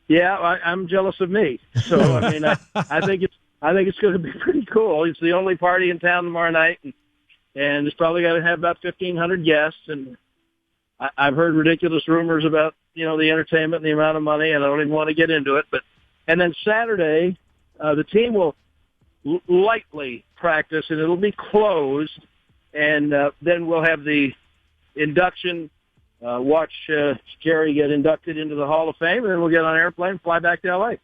Yeah, I'm jealous of me. So I mean, I think it's going to be pretty cool. It's the only party in town tomorrow night, and it's probably going to have about 1,500 guests. And I've heard ridiculous rumors about the entertainment and the amount of money, and I don't even want to get into it. And then Saturday, the team will lightly practice, and it'll be closed, and then we'll have the induction. Watch Jerry get inducted into the Hall of Fame, and then we'll get on an airplane and fly back to L.A.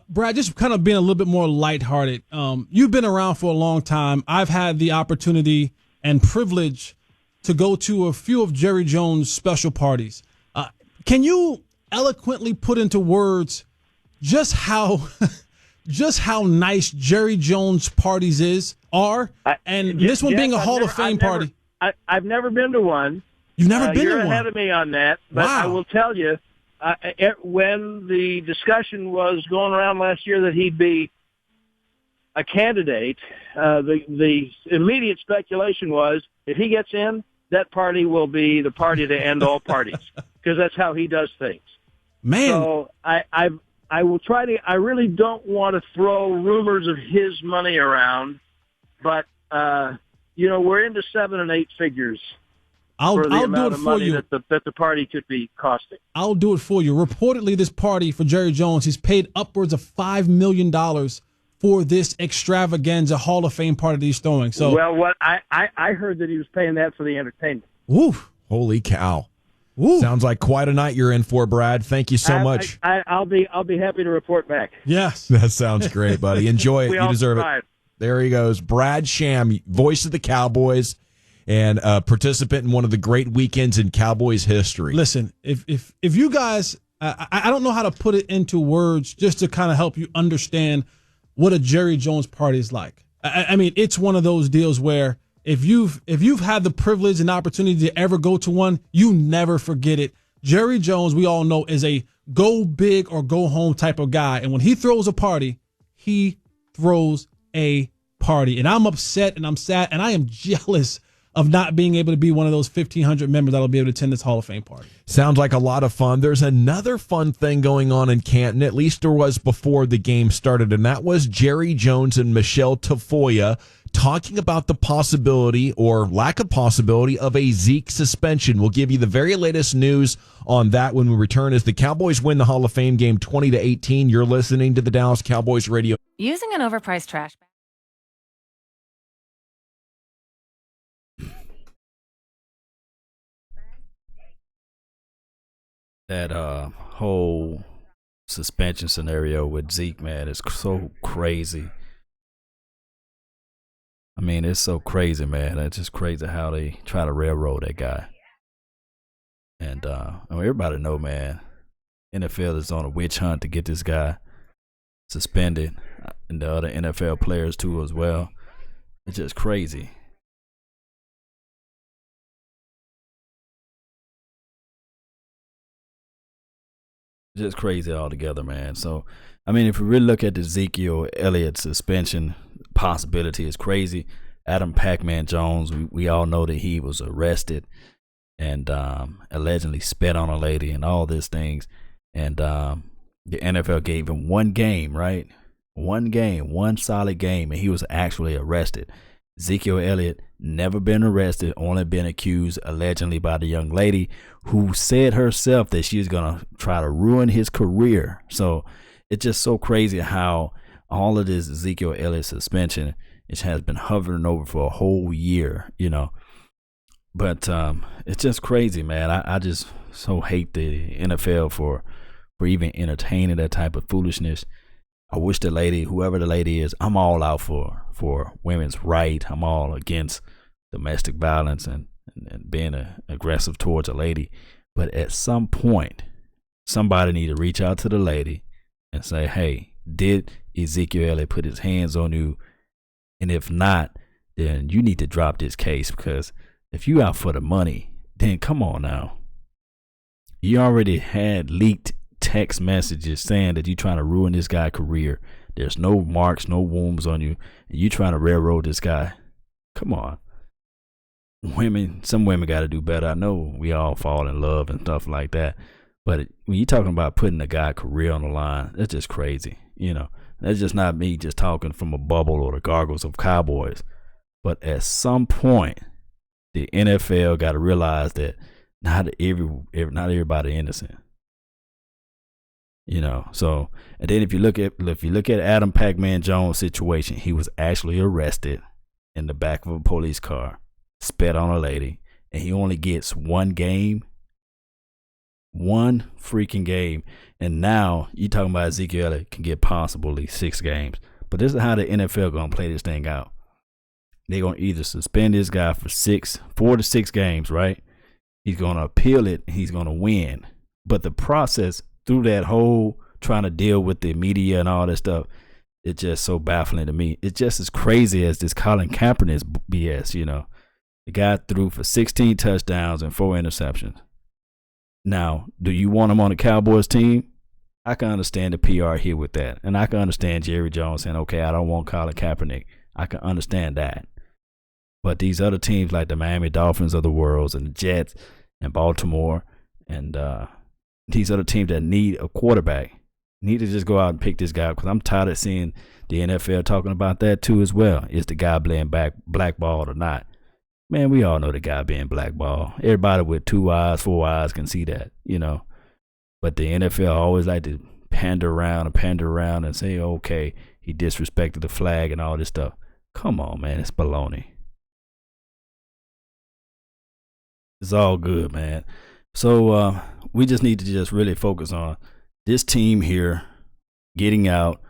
Brad, just kind of being a little bit more lighthearted. You've been around for a long time. I've had the opportunity and privilege to go to a few of Jerry Jones' special parties. Can you eloquently put into words just how nice Jerry Jones' parties are? And this one being a Hall of Fame party. I've never been to one. You've never been to one? You're ahead of me on that. But wow. I will tell you, when the discussion was going around last year that he'd be a candidate, the immediate speculation was if he gets in, that party will be the party to end all parties because that's how he does things. Man. So I will try to. I really don't want to throw rumors of his money around, but we're into 7 and 8 figures. I'll do it for you. That the party could be costing. I'll do it for you. Reportedly, this party for Jerry Jones, he's paid upwards of $5 million for this extravaganza Hall of Fame party that he's throwing. So, well, what I heard that he was paying that for the entertainment. Oof! Holy cow! Ooh. Sounds like quite a night you're in for, Brad. Thank you so much. I'll be happy to report back. Yes, that sounds great, buddy. Enjoy it. You deserve it. There he goes, Brad Sham, voice of the Cowboys, and a participant in one of the great weekends in Cowboys history. Listen, if you guys, I don't know how to put it into words just to kind of help you understand what a Jerry Jones party is like. I mean, it's one of those deals where if you've had the privilege and opportunity to ever go to one, you never forget it. Jerry Jones, we all know, is a go big or go home type of guy. And when he throws a party, he throws a party. And I'm upset and I'm sad and I am jealous of not being able to be one of those 1,500 members that'll be able to attend this Hall of Fame party. Sounds like a lot of fun. There's another fun thing going on in Canton, at least there was before the game started, and that was Jerry Jones and Michelle Tafoya talking about the possibility or lack of possibility of a Zeke suspension. We'll give you the very latest news on that when we return as the Cowboys win the Hall of Fame game 20-18. You're listening to the Dallas Cowboys Radio. Using an overpriced trash bag. That whole suspension scenario with Zeke, man, is so crazy. I mean, it's so crazy, man. It's just crazy how they try to railroad that guy. And I mean, everybody know, man, NFL is on a witch hunt to get this guy suspended, and the other NFL players too as well. It's just crazy. Just crazy altogether, man. So, I mean, if we really look at the Ezekiel Elliott suspension possibility, it's crazy. Adam Pac-Man Jones, we all know that he was arrested and allegedly spit on a lady and all these things. And the NFL gave him one game, right? One game, one solid game, and he was actually arrested. Ezekiel Elliott never been arrested, only been accused allegedly by the young lady who said herself that she was going to try to ruin his career. So it's just so crazy how all of this Ezekiel Elliott suspension, it has been hovering over for a whole year, you know. But it's just crazy, man. I just so hate the NFL for even entertaining that type of foolishness. I wish the lady, whoever the lady is, I'm all out for women's right. I'm all against domestic violence and being aggressive towards a lady. But at some point, somebody need to reach out to the lady and say, hey, did Ezekiel Elliott put his hands on you? And if not, then you need to drop this case, because if you out for the money, then come on now. You already had leaked text messages saying that you're trying to ruin this guy's career. There's no marks, no wounds on you, and you trying to railroad this guy. Come on. Some women got to do better. I know we all fall in love and stuff like that, but when you're talking about putting a guy's career on the line, that's just crazy. You know, that's just not me just talking from a bubble or the gargles of Cowboys. But at some point, the NFL got to realize that not everybody innocent. You know, so, and then if you look at Adam Pac-Man Jones' situation, he was actually arrested in the back of a police car, spat on a lady, and he only gets one freaking game. And now you talking about Ezekiel Elliott can get possibly 6 games. But this is how the NFL gonna play this thing out. They're gonna either suspend this guy for 4 to 6 games, right? He's gonna appeal it and he's gonna win. But the process through that whole trying to deal with the media and all that stuff, it's just so baffling to me. It's just as crazy as this Colin Kaepernick BS, you know. The guy threw for 16 touchdowns and 4 interceptions. Now, do you want him on the Cowboys team? I can understand the PR here with that. And I can understand Jerry Jones saying, okay, I don't want Colin Kaepernick. I can understand that. But these other teams like the Miami Dolphins of the world and the Jets and Baltimore and these other teams that need a quarterback need to just go out and pick this guy, because I'm tired of seeing the NFL talking about that too as well. Is the guy being blackballed or not? Man, we all know the guy being blackballed. Everybody with 2 eyes, 4 eyes can see that, you know. But the NFL always like to pander around and say, okay, he disrespected the flag and all this stuff. Come on, man, it's baloney. It's all good, man. So we just need to just really focus on this team here getting out.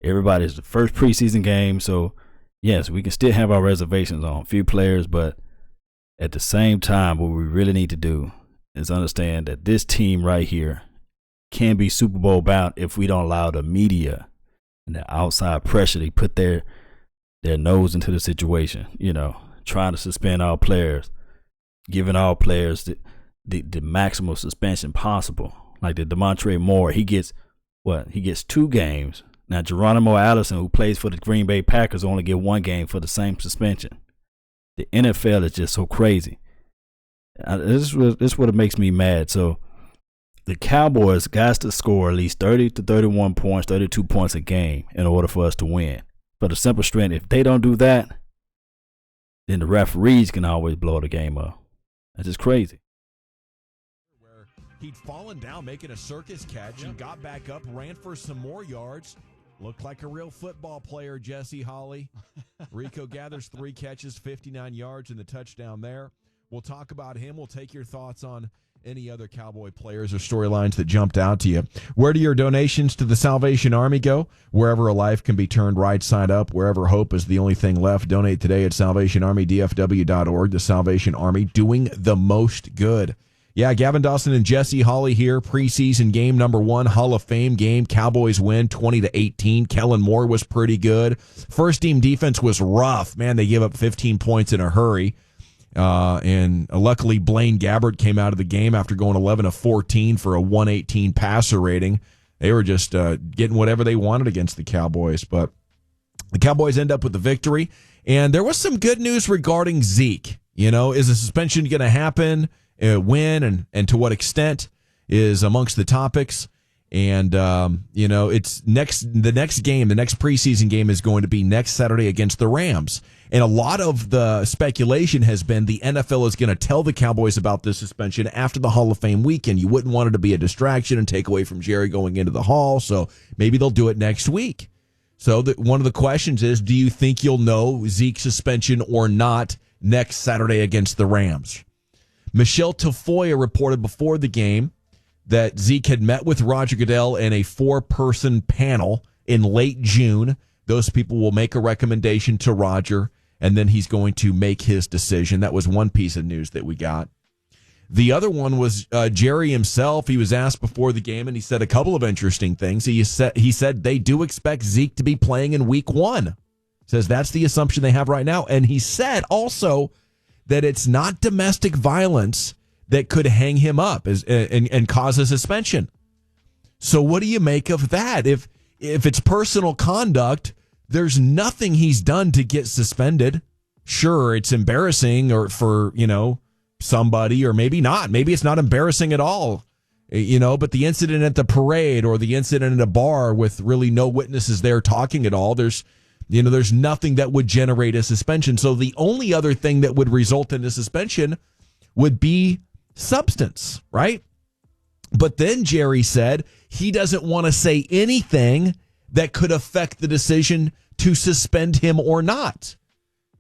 Everybody's the first preseason game. So, yes, we can still have our reservations on a few players. But at the same time, what we really need to do is understand that this team right here can be Super Bowl bound if we don't allow the media and the outside pressure to put their nose into the situation. You know, trying to suspend all players, giving all players the maximum suspension possible. Like the Demontre Moore, he gets 2 games. Now Geronimo Allison, who plays for the Green Bay Packers, only get 1 game for the same suspension. The NFL is just so crazy. This is what makes me mad. So the Cowboys got to score at least 30 to 31 points, 32 points a game in order for us to win. For the simple strength, if they don't do that, then the referees can always blow the game up. That's just crazy. Where he'd fallen down making a circus catch and got back up, ran for some more yards. Looked like a real football player, Jesse Holley. Rico Gathers 3 catches, 59 yards, and the touchdown there. We'll talk about him. We'll take your thoughts on any other Cowboy players or storylines that jumped out to you. Where do your donations to the Salvation Army go? Wherever a life can be turned right side up, wherever hope is the only thing left, donate today at salvationarmydfw.org. The Salvation Army doing the most good. Yeah, Gavin Dawson and Jesse Holley here. Preseason game number 1, Hall of Fame game. Cowboys win 20-18. Kellen Moore was pretty good. First team defense was rough. Man, they gave up 15 points in a hurry. And luckily Blaine Gabbert came out of the game after going 11 of 14 for a 118 passer rating. They were just getting whatever they wanted against the Cowboys. But the Cowboys end up with the victory. And there was some good news regarding Zeke. You know, is a suspension going to happen? When and to what extent is amongst the topics. And, it's the next preseason game is going to be next Saturday against the Rams. And a lot of the speculation has been the NFL is going to tell the Cowboys about this suspension after the Hall of Fame weekend. You wouldn't want it to be a distraction and take away from Jerry going into the Hall. So maybe they'll do it next week. So one of the questions is, do you think you'll know Zeke's suspension or not next Saturday against the Rams? Michelle Tafoya reported before the game that Zeke had met with Roger Goodell in a 4-person panel in late June. Those people will make a recommendation to Roger, and then he's going to make his decision. That was one piece of news that we got. The other one was Jerry himself. He was asked before the game, and he said a couple of interesting things. He said they do expect Zeke to be playing in week 1. Says that's the assumption they have right now. And he said also that it's not domestic violence that could hang him up and cause a suspension. So what do you make of that? If it's personal conduct, there's nothing he's done to get suspended. Sure, it's embarrassing or for, somebody, or maybe not. Maybe it's not embarrassing at all. But the incident at the parade or the incident at a bar with really no witnesses there talking at all, there's nothing that would generate a suspension. So the only other thing that would result in a suspension would be substance, right? But then Jerry said he doesn't want to say anything that could affect the decision to suspend him or not.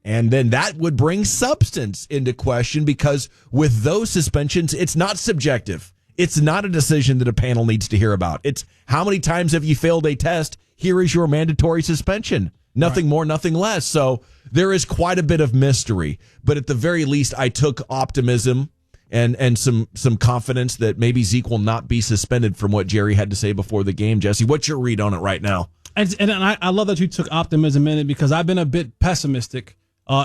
And then that would bring substance into question, because with those suspensions, it's not subjective. It's not a decision that a panel needs to hear about. It's how many times have you failed a test? Here is your mandatory suspension. Nothing more, nothing less. So there is quite a bit of mystery. But at the very least, I took optimism and some confidence that maybe Zeke will not be suspended from what Jerry had to say before the game. Jesse, what's your read on it right now? And I love that you took optimism in it, because I've been a bit pessimistic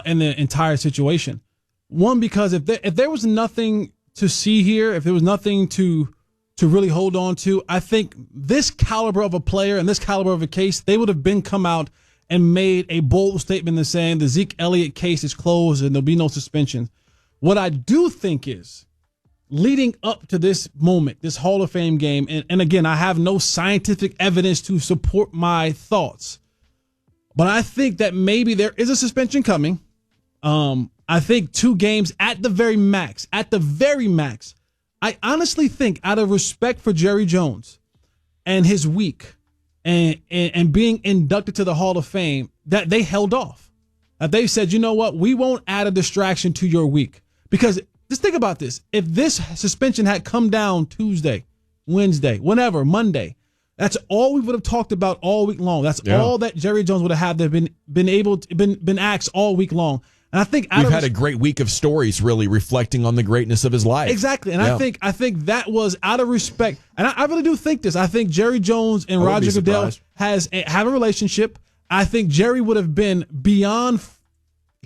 in the entire situation. One, because if there was nothing to see here, if there was nothing to really hold on to, I think this caliber of a player and this caliber of a case, they would have come out and made a bold statement in saying the Zeke Elliott case is closed and there'll be no suspension. What I do think is, leading up to this moment, this Hall of Fame game, and again, I have no scientific evidence to support my thoughts, but I think that maybe there is a suspension coming. I think 2 games at the very max. I honestly think, out of respect for Jerry Jones and his week and being inducted to the Hall of Fame, that they held off. That they said, you know what, we won't add a distraction to your week. Because just think about this. If this suspension had come down Tuesday, Wednesday, whenever, Monday, that's all we would have talked about all week long. That's all that Jerry Jones would have had been asked all week long. And I think we've had a great week of stories really reflecting on the greatness of his life. Exactly. And I think that was out of respect. And I really do think this. I think Jerry Jones and Roger Goodell have a relationship. I think Jerry would have been beyond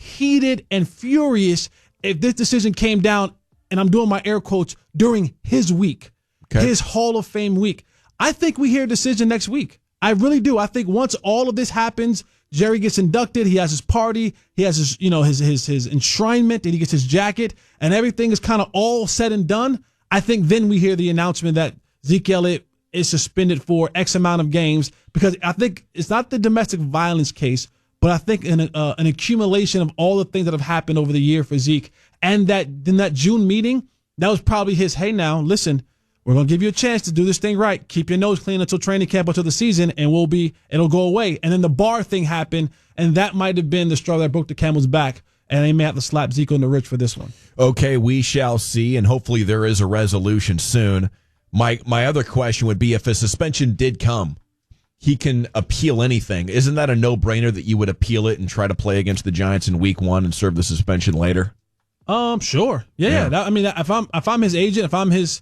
heated and furious if this decision came down, and I'm doing my air quotes, during his week, his Hall of Fame week. I think we hear a decision next week. I really do. I think once all of this happens, Jerry gets inducted, he has his party, he has his, his enshrinement, and he gets his jacket, and everything is kind of all said and done. I think then we hear the announcement that Ezekiel Elliott is suspended for X amount of games, because I think it's not the domestic violence case, but I think an accumulation of all the things that have happened over the year for Zeke, and that in that June meeting, that was probably his, hey, now, listen, we're going to give you a chance to do this thing right. Keep your nose clean until training camp, until the season, and it'll go away. And then the bar thing happened, and that might have been the straw that broke the camel's back, and they may have to slap Zeke on the rich for this one. Okay, we shall see, and hopefully there is a resolution soon. My other question would be, if a suspension did come, he can appeal anything. Isn't that a no-brainer that you would appeal it and try to play against the Giants in week 1 and serve the suspension later? Sure. Yeah. If I'm his agent, if I'm his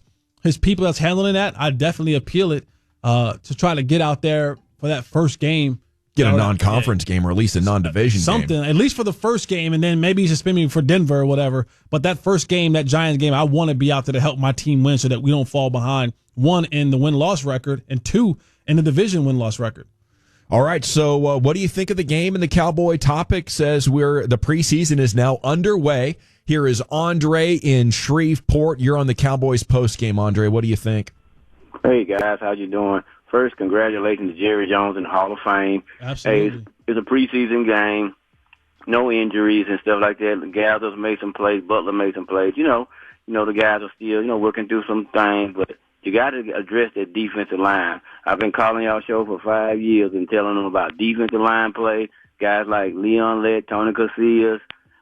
people that's handling that, I'd definitely appeal it to try to get out there for that first game. Get a non-conference game, or at least a non-division something, game. At least for the first game, and then maybe suspend me for Denver or whatever. But that first game, that Giants game, I want to be out there to help my team win so that we don't fall behind, 1, in the win-loss record, and 2, in the division win-loss record. All right, so what do you think of the game and the Cowboy topics as the preseason is now underway? Here is Andre in Shreveport. You're on the Cowboys postgame, Andre. What do you think? Hey, guys. How you doing? First, congratulations to Jerry Jones in the Hall of Fame. Absolutely. Hey, it's a preseason game, no injuries and stuff like that. The Gathers made some plays, Butler made some plays. You know, the guys are still, working through some things, but you got to address that defensive line. I've been calling y'all show for 5 years and telling them about defensive line play. Guys like Leon Lett, Tony Casillas,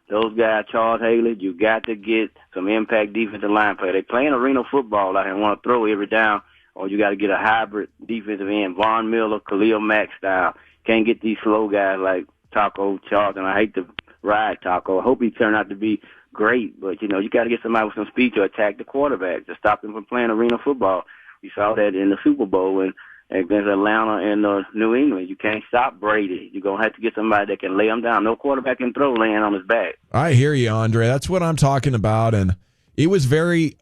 those guys, Charles Haley, you got to get some impact defensive line play. They playing arena football out here and want to throw every down, or you got to get a hybrid defensive end, Von Miller, Khalil Mack style. Can't get these slow guys like Taco Charlton. I hate to ride Taco. I hope he turned out to be great, but, you got to get somebody with some speed to attack the quarterback, to stop him from playing arena football. We saw that in the Super Bowl against Atlanta and New England. You can't stop Brady. You're going to have to get somebody that can lay him down. No quarterback can throw laying on his back. I hear you, Andre. That's what I'm talking about, and it was very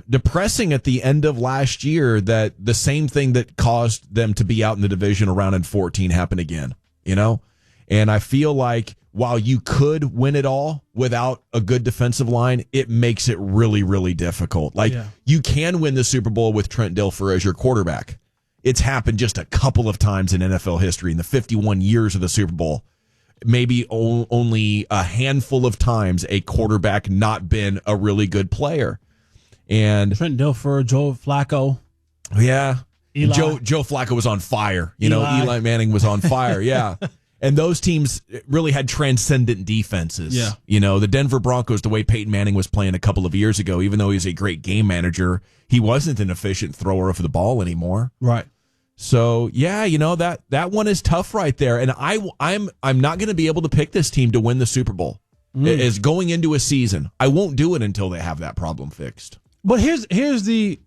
depressing at the end of last year that the same thing that caused them to be out in the divisional round in 14 happened again, And I feel like while you could win it all without a good defensive line, it makes it really, really difficult. You can win the Super Bowl with Trent Dilfer as your quarterback. It's happened just a couple of times in NFL history in the 51 years of the Super Bowl. Maybe only a handful of times a quarterback not been a really good player. And Trent Dilfer, Joe Flacco. Yeah. Eli. Joe Flacco was on fire. Eli Manning was on fire. Yeah. And those teams really had transcendent defenses. Yeah. The Denver Broncos, the way Peyton Manning was playing a couple of years ago, even though he was a great game manager, he wasn't an efficient thrower of the ball anymore. Right. So, yeah, that one is tough right there. And I'm not going to be able to pick this team to win the Super Bowl. As going into a season. I won't do it until they have that problem fixed. But here's the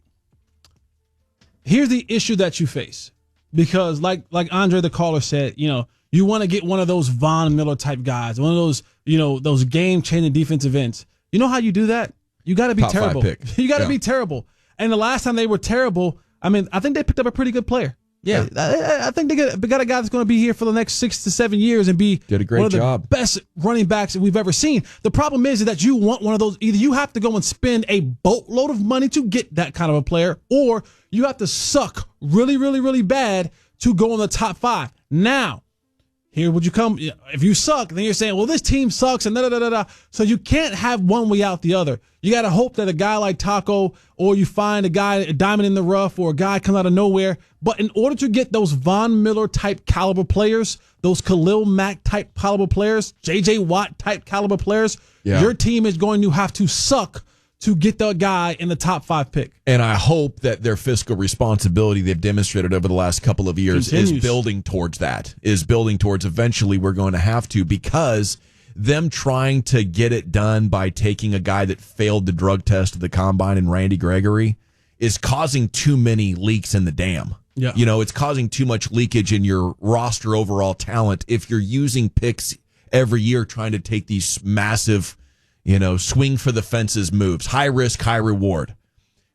issue that you face, because like Andre the caller said, you want to get one of those Von Miller type guys, one of those those game changing defensive ends. You know how you do that? You got to be terrible. You got to be terrible. And the last time they were terrible, I think they picked up a pretty good player. Yeah, I think they got a guy that's going to be here for the next 6 to 7 years and be did a great one of the job. Best running backs that we've ever seen. The problem is that you want one of those. Either you have to go and spend a boatload of money to get that kind of a player, or you have to suck really, really, really bad to go in the top 5. Now, here would you come? If you suck, then you're saying, well, this team sucks, and da-da-da-da-da. So you can't have one way out the other. You got to hope that a guy like Taco, or you find a diamond in the rough, or a guy comes out of nowhere. But in order to get those Von Miller type caliber players, those Khalil Mack type caliber players, J.J. Watt type caliber players, your team is going to have to suck to get the guy in the top 5 pick. And I hope that their fiscal responsibility they've demonstrated over the last couple of years is building towards that, is building towards eventually we're going to have to, because them trying to get it done by taking a guy that failed the drug test at the combine in Randy Gregory is causing too many leaks in the dam. Yeah. It's causing too much leakage in your roster overall talent if you're using picks every year trying to take these massive, swing for the fences moves, high risk, high reward.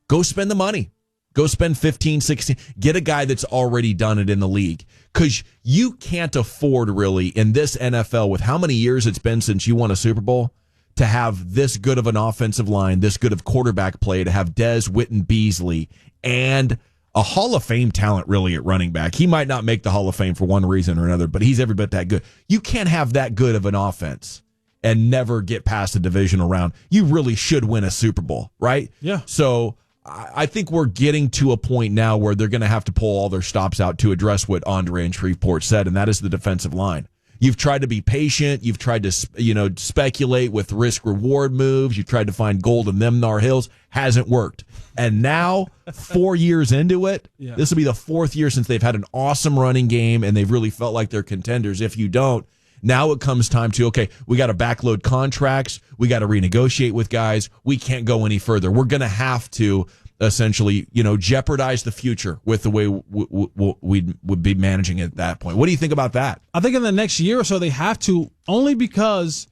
Go spend the money. Go spend 15, 16. Get a guy that's already done it in the league. Because you can't afford, really, in this NFL, with how many years it's been since you won a Super Bowl, to have this good of an offensive line, this good of quarterback play, to have Dez, Witten, Beasley, and a Hall of Fame talent, really, at running back. He might not make the Hall of Fame for one reason or another, but he's every bit that good. You can't have that good of an offense and never get past the divisional round. You really should win a Super Bowl, right? Yeah. So I think we're getting to a point now where they're going to have to pull all their stops out to address what Andre in Shreveport said, and that is the defensive line. You've tried to be patient. You've tried to, speculate with risk-reward moves. You've tried to find gold in them Nar Hills. Hasn't worked. And now, 4 years into it, This will be the fourth year since they've had an awesome running game, and they've really felt like they're contenders. If you don't, now it comes time to, okay, we got to backload contracts. We got to renegotiate with guys. We can't go any further. We're going to have to essentially, jeopardize the future with the way we would be managing it at that point. What do you think about that? I think in the next year or so they have to, only because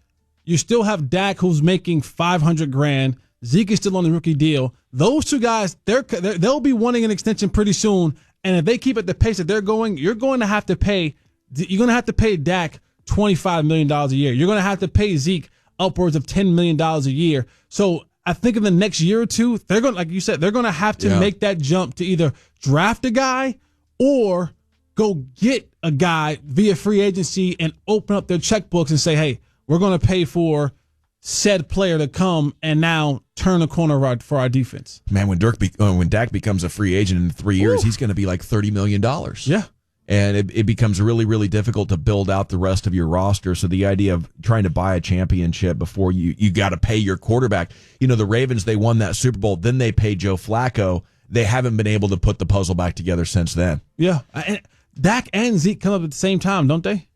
you still have Dak, who's making $500,000. Zeke is still on the rookie deal. Those two guys, they'll be wanting an extension pretty soon. And if they keep at the pace that they're going, you're going to have to pay Dak $25 million a year. You're going to have to pay Zeke upwards of $10 million a year. So I think in the next year or two, they're going, like you said, they're going to have to make that jump to either draft a guy or go get a guy via free agency and open up their checkbooks and say, hey, we're going to pay for said player to come and now turn the corner for our defense. Man, when Dak becomes a free agent in 3 years, he's going to be like $30 million. Yeah. And it becomes really, really difficult to build out the rest of your roster. So the idea of trying to buy a championship before you got to pay your quarterback. The Ravens, they won that Super Bowl. Then they paid Joe Flacco. They haven't been able to put the puzzle back together since then. Yeah. And Dak and Zeke come up at the same time, don't they?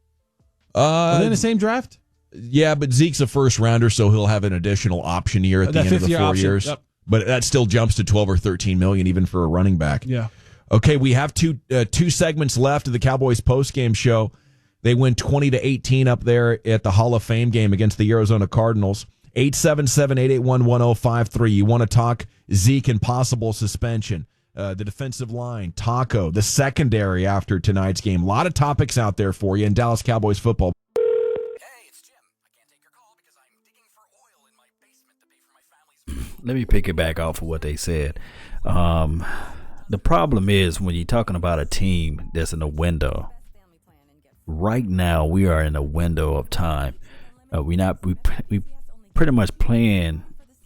Are they in the same draft? Yeah, but Zeke's a first rounder, so he'll have an additional option year at the end of the 4 years. Yep. But that still jumps to 12 or 13 million even for a running back. Yeah. Okay, we have two segments left of the Cowboys postgame show. They win 20-18 up there at the Hall of Fame game against the Arizona Cardinals. 877-881-1053. You want to talk Zeke and possible suspension, the defensive line, Taco, the secondary after tonight's game. A lot of topics out there for you in Dallas Cowboys football. Let me pick it back off of what they said. The problem is when you're talking about a team that's in a window. Right now, we are in a window of time. We pretty much playing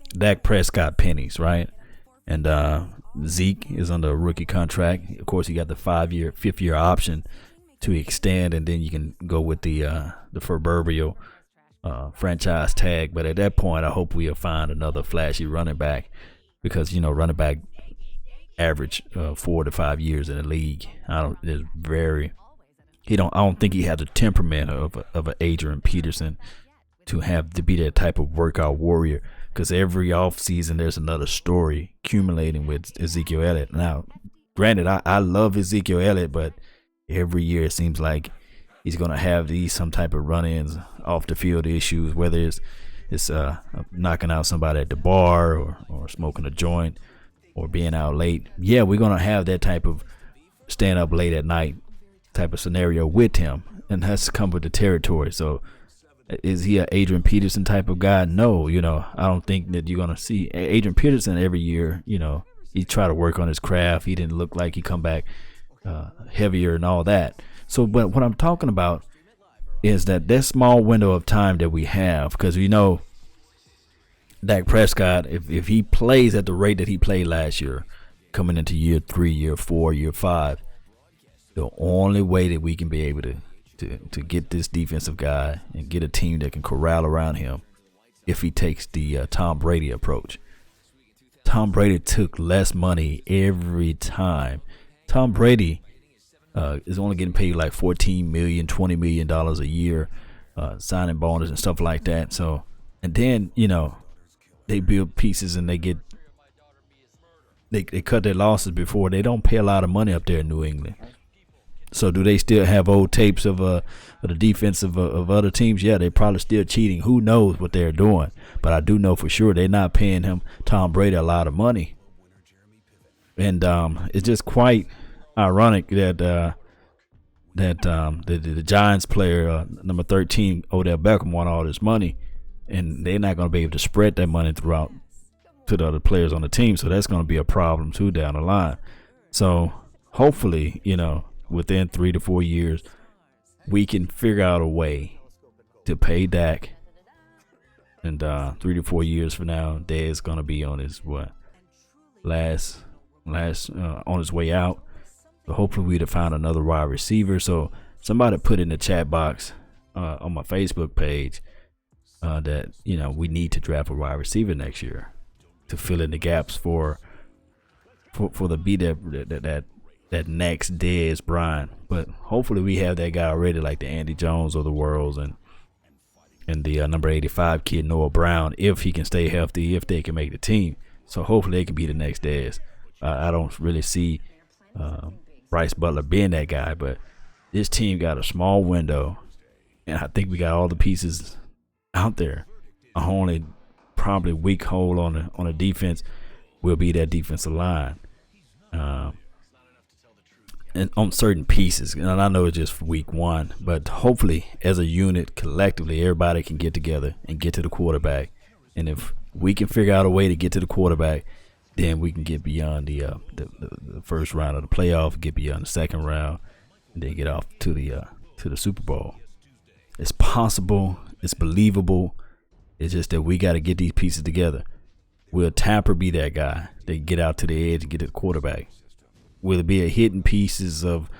Dak Prescott pennies, right? And Zeke is under a rookie contract. Of course, he got the fifth year option to extend, and then you can go with the proverbial franchise tag. But at that point, I hope we'll find another flashy running back, because running back average 4 to 5 years in the league. I don't think he has the temperament of an Adrian Peterson to be that type of workout warrior, because every offseason there's another story accumulating with Ezekiel Elliott. Now, granted, I love Ezekiel Elliott, but every year it seems like he's going to have some type of run-ins, off the field issues, whether it's knocking out somebody at the bar or smoking a joint or being out late. Yeah, we're going to have that type of stand up late at night type of scenario with him, and that's come with the territory. So is he an Adrian Peterson type of guy? No, I don't think that you're going to see Adrian Peterson every year. He try to work on his craft. He didn't look like he come back heavier and all that. So, but what I'm talking about is that small window of time that we have, because we know Dak Prescott, if he plays at the rate that he played last year, coming into year 3, year 4, year 5, the only way that we can be able to get this defensive guy and get a team that can corral around him, if he takes the Tom Brady approach. Tom Brady took less money every time. Tom Brady is only getting paid like $14 million, $20 million a year, signing bonus and stuff like that. So, and then they build pieces and they cut their losses before. They don't pay a lot of money up there in New England. So do they still have old tapes of the defense of other teams? Yeah, they're probably still cheating. Who knows what they're doing? But I do know for sure they're not paying Tom Brady, a lot of money. And it's just quite ironic that the Giants player, number 13, Odell Beckham, won all this money, and they're not going to be able to spread that money throughout to the other players on the team. So that's going to be a problem too down the line. So hopefully, within 3 to 4 years, we can figure out a way to pay Dak. And 3 to 4 years from now, Dad's going to be on his last on his way out. So hopefully we'd have found another wide receiver. So somebody put in the chat box on my Facebook page that we need to draft a wide receiver next year to fill in the gaps for the be that next Dez Bryant. But hopefully we have that guy already, like the Andy Jones of the world and the number 85 kid Noah Brown, if he can stay healthy, if they can make the team. So hopefully they can be the next Dez. I don't really see Bryce Butler being that guy, but this team got a small window, and I think we got all the pieces out there. Our only probably weak hole on the defense will be that defensive line. And on certain pieces, and I know it's just week one, but hopefully as a unit, collectively, everybody can get together and get to the quarterback. And if we can figure out a way to get to the quarterback, then we can get beyond the first round of the playoff, get beyond the second round, and then get off to the Super Bowl. It's possible. It's believable. It's just that we got to get these pieces together. Will Tapper be that guy that get out to the edge and get to the quarterback? Will it be a hidden pieces of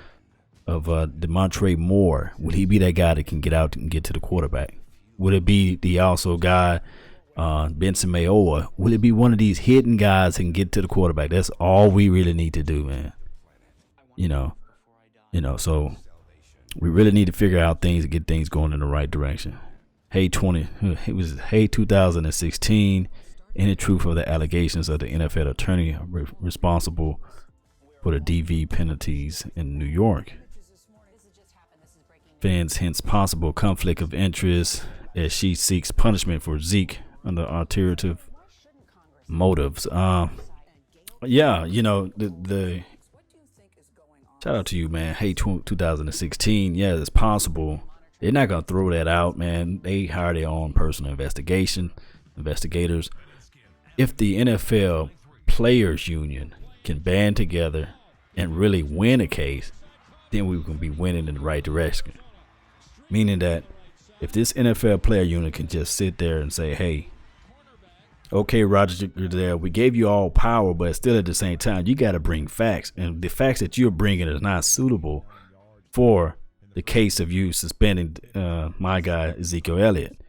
DeMontre Moore? Will he be that guy that can get out and get to the quarterback? Would it be the also guy Benson Mayowa? Will it be one of these hidden guys that can get to the quarterback? That's all we really need to do, man. So we really need to figure out things to get things going in the right direction. Hey 2016. Any truth of the allegations of the NFL attorney responsible for the DV penalties in New York? Fans hence possible conflict of interest as she seeks punishment for Zeke under alternative motives. The shout out to you, man. Hey, 2016. Yeah, it's possible. They're not gonna throw that out, man. They hire their own personal investigators. If the NFL Players Union can band together and really win a case, then we can be winning in the right direction. Meaning that if this NFL player unit can just sit there and say, hey, okay, Roger Goodell, we gave you all power, but still at the same time, you got to bring facts. And the facts that you're bringing is not suitable for the case of you suspending my guy, Ezekiel Elliott.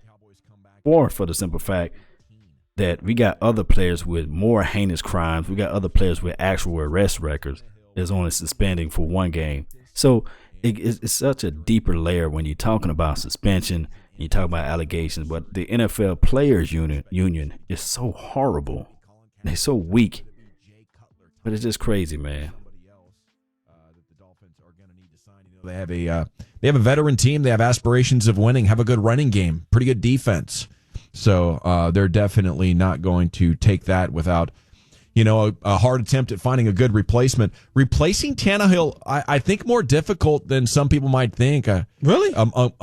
Or for the simple fact that we got other players with more heinous crimes. We got other players with actual arrest records that's only suspending for one game. So it's such a deeper layer when you're talking about suspension, and you talk about allegations. But the NFL Players Union is so horrible. They're so weak. But it's just crazy, man. They have a veteran team. They have aspirations of winning. Have a good running game. Pretty good defense. So they're definitely not going to take that without, a hard attempt at finding a good replacement. Replacing Tannehill, I think, more difficult than some people might think. Really?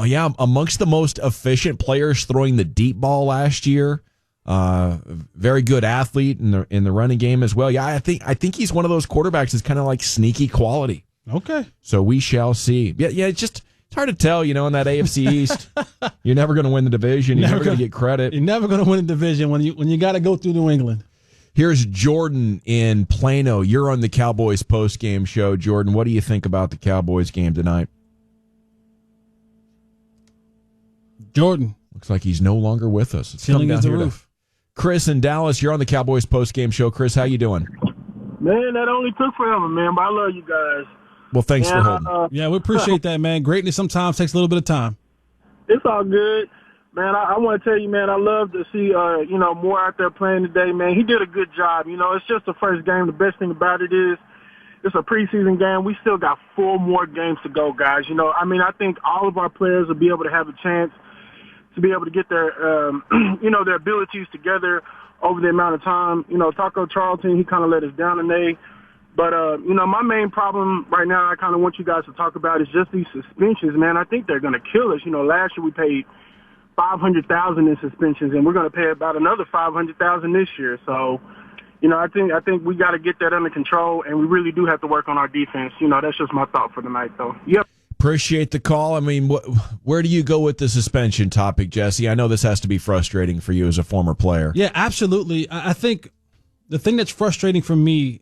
Yeah, amongst the most efficient players throwing the deep ball last year. Very good athlete in the running game as well. Yeah, I think he's one of those quarterbacks that's kind of like sneaky quality. Okay. So we shall see. Yeah, it's hard to tell, in that AFC East. You're never going to win the division. You're never going to get credit. You're never going to win the division when you got to go through New England. Here's Jordan in Plano. You're on the Cowboys post-game show. Jordan, what do you think about the Cowboys game tonight? Jordan. Looks like he's no longer with us. Ceiling is the roof. Chris in Dallas, you're on the Cowboys post-game show. Chris, how you doing? Man, that only took forever, man, but I love you guys. Well, thanks for holding. Yeah, we appreciate that, man. Greatness sometimes takes a little bit of time. It's all good. Man, I want to tell you, man, I love to see, Moore out there playing today, man. He did a good job. It's just the first game. The best thing about it is it's a preseason game. We still got 4 more games to go, guys. You know, I mean, I think all of our players will be able to have a chance to be able to get their, their abilities together over the amount of time. You know, Taco Charlton, he kind of let us down today. But, my main problem right now I kind of want you guys to talk about is just these suspensions, man. I think they're going to kill us. You know, last year we paid $500,000 in suspensions, and we're going to pay about another $500,000 this year. So, you know, I think we got to get that under control, and we really do have to work on our defense. You know, that's just my thought for tonight, though. Yep. Appreciate the call. I mean, where do you go with the suspension topic, Jesse? I know this has to be frustrating for you as a former player. Yeah, absolutely. I think the thing that's frustrating for me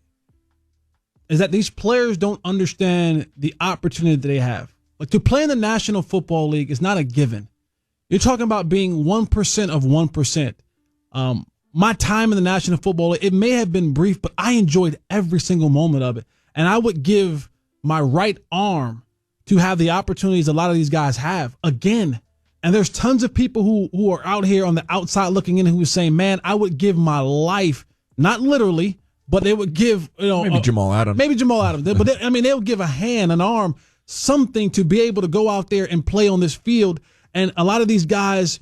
is that these players don't understand the opportunity that they have. Like, to play in the National Football League is not a given. You're talking about being 1% of 1%. My time in the National Football League, it may have been brief, but I enjoyed every single moment of it. And I would give my right arm to have the opportunities a lot of these guys have again. And there's tons of people who are out here on the outside looking in who are saying, man, I would give my life, not literally, but they would give, maybe Jamal Adams. But they'll give a hand, an arm, something to be able to go out there and play on this field. And a lot of these guys,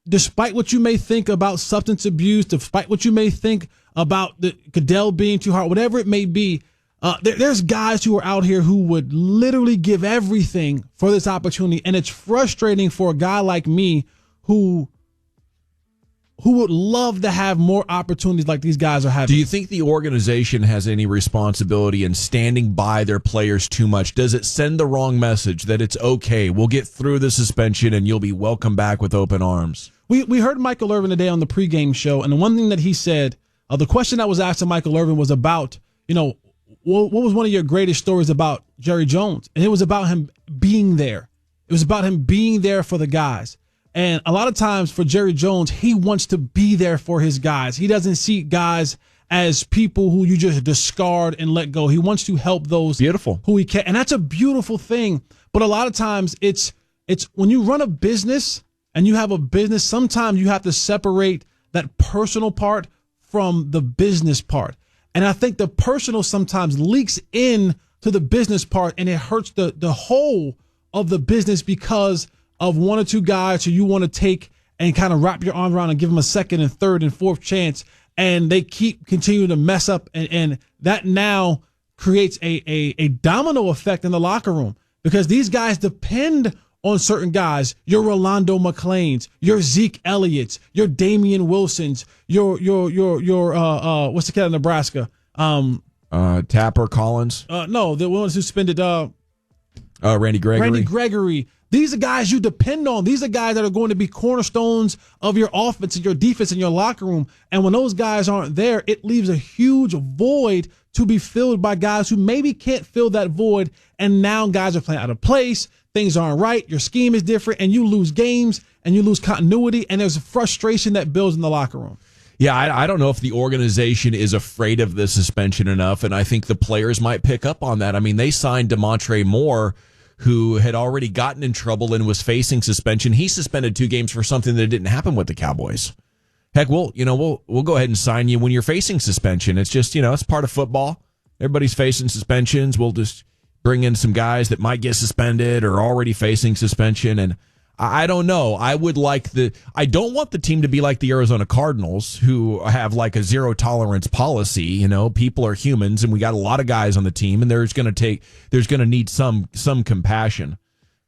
despite what you may think about substance abuse, despite what you may think about the Goodell being too hard, whatever it may be, there's guys who are out here who would literally give everything for this opportunity. And it's frustrating for a guy like me who would love to have more opportunities like these guys are having. Do you think the organization has any responsibility in standing by their players too much? Does it send the wrong message that it's okay, we'll get through the suspension and you'll be welcomed back with open arms? We heard Michael Irvin today on the pregame show, and the one thing that he said, the question that was asked to Michael Irvin was about, what was one of your greatest stories about Jerry Jones? And it was about him being there. It was about him being there for the guys. And a lot of times for Jerry Jones, he wants to be there for his guys. He doesn't see guys as people who you just discard and let go. He wants to help those who he can. And that's a beautiful thing. But a lot of times it's when you run a business and you have a business, sometimes you have to separate that personal part from the business part. And I think the personal sometimes leaks in to the business part, and it hurts the whole of the business because of one or two guys who you want to take and kind of wrap your arm around and give them a second and third and fourth chance, and they keep continuing to mess up, and that now creates a domino effect in the locker room because these guys depend on certain guys. Your Rolando McClains, your Zeke Elliott's, your Damian Wilson's, your what's the kid in Nebraska? Tapper Collins. No, the one who suspended. Randy Gregory. Randy Gregory. These are guys you depend on. These are guys that are going to be cornerstones of your offense and your defense and your locker room. And when those guys aren't there, it leaves a huge void to be filled by guys who maybe can't fill that void. And now guys are playing out of place. Things aren't right. Your scheme is different, and you lose games and you lose continuity. And there's a frustration that builds in the locker room. Yeah, I don't know if the organization is afraid of the suspension enough, and I think the players might pick up on that. I mean, they signed DeMontre Moore, who had already gotten in trouble and was facing suspension. He suspended 2 games for something that didn't happen with the Cowboys. Heck, we'll go ahead and sign you when you're facing suspension. It's just, it's part of football. Everybody's facing suspensions. We'll just bring in some guys that might get suspended or already facing suspension. And I don't know. I don't want the team to be like the Arizona Cardinals, who have like a zero tolerance policy. People are humans, and we got a lot of guys on the team, and there's going to need some compassion.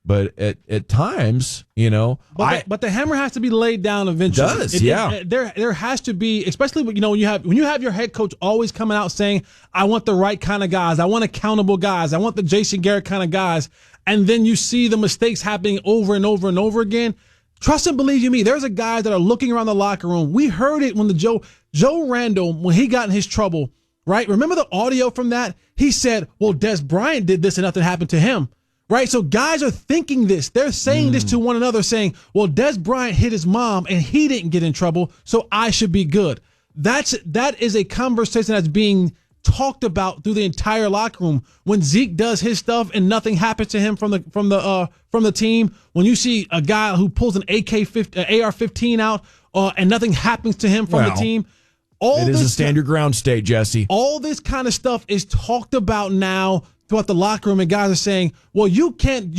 But at times, but the hammer has to be laid down eventually. It does, yeah. There has to be, especially when you have your head coach always coming out saying, I want the right kind of guys, I want accountable guys, I want the Jason Garrett kind of guys, and then you see the mistakes happening over and over and over again. Trust and believe you me, there's a guys that are looking around the locker room. We heard it when Joe Randall, when he got in his trouble, right? Remember the audio from that? He said, well, Des Bryant did this and nothing happened to him. Right, so guys are thinking this. They're saying this to one another, saying, well, Des Bryant hit his mom and he didn't get in trouble, so I should be good. That is a conversation that's being talked about through the entire locker room. When Zeke does his stuff and nothing happens to him from the team, when you see a guy who pulls an AR-15 out and nothing happens to him from the team, It is a stand your ground state, Jesse. All this kind of stuff is talked about now throughout the locker room, and guys are saying, well, you can't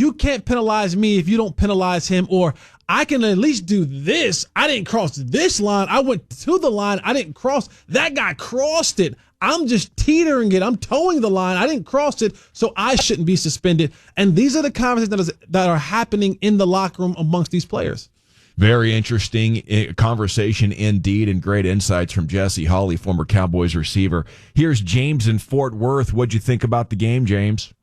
penalize me if you don't penalize him, or I can at least do this. I didn't cross this line. I went to the line. I didn't cross. That guy crossed it. I'm just teetering it. I'm towing the line. I didn't cross it, so I shouldn't be suspended. And these are the conversations that are happening in the locker room amongst these players. Very interesting conversation indeed, and great insights from Jesse Holley, former Cowboys receiver. Here's James in Fort Worth. What'd you think about the game, James?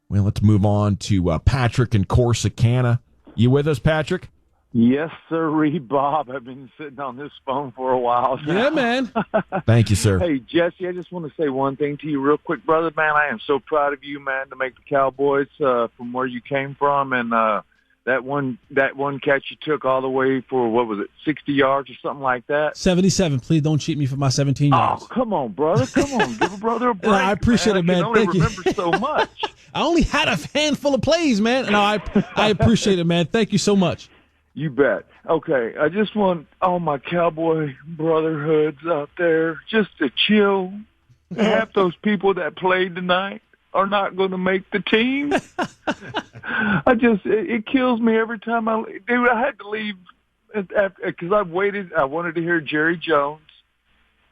Well, let's move on to Patrick in Corsicana. You with us, Patrick? Yes, sir, Bob. I've been sitting on this phone for a while now. Yeah, man. Thank you, sir. Hey, Jesse, I just want to say one thing to you real quick, brother. Man, I am so proud of you, man, to make the Cowboys from where you came from. And that one catch you took all the way for, what was it, 60 yards or something like that? 77. Please don't cheat me for my 17 yards. Oh, come on, brother. Come on. Give a brother a break. I appreciate it, man. I can only Thank you. remember so much. I only had a handful of plays, man. No, I appreciate it, man. Thank you so much. You bet. Okay, I just want all my Cowboy brotherhoods out there just to chill. Half those people that played tonight are not going to make the team. It kills me every time I had to leave because I waited. I wanted to hear Jerry Jones,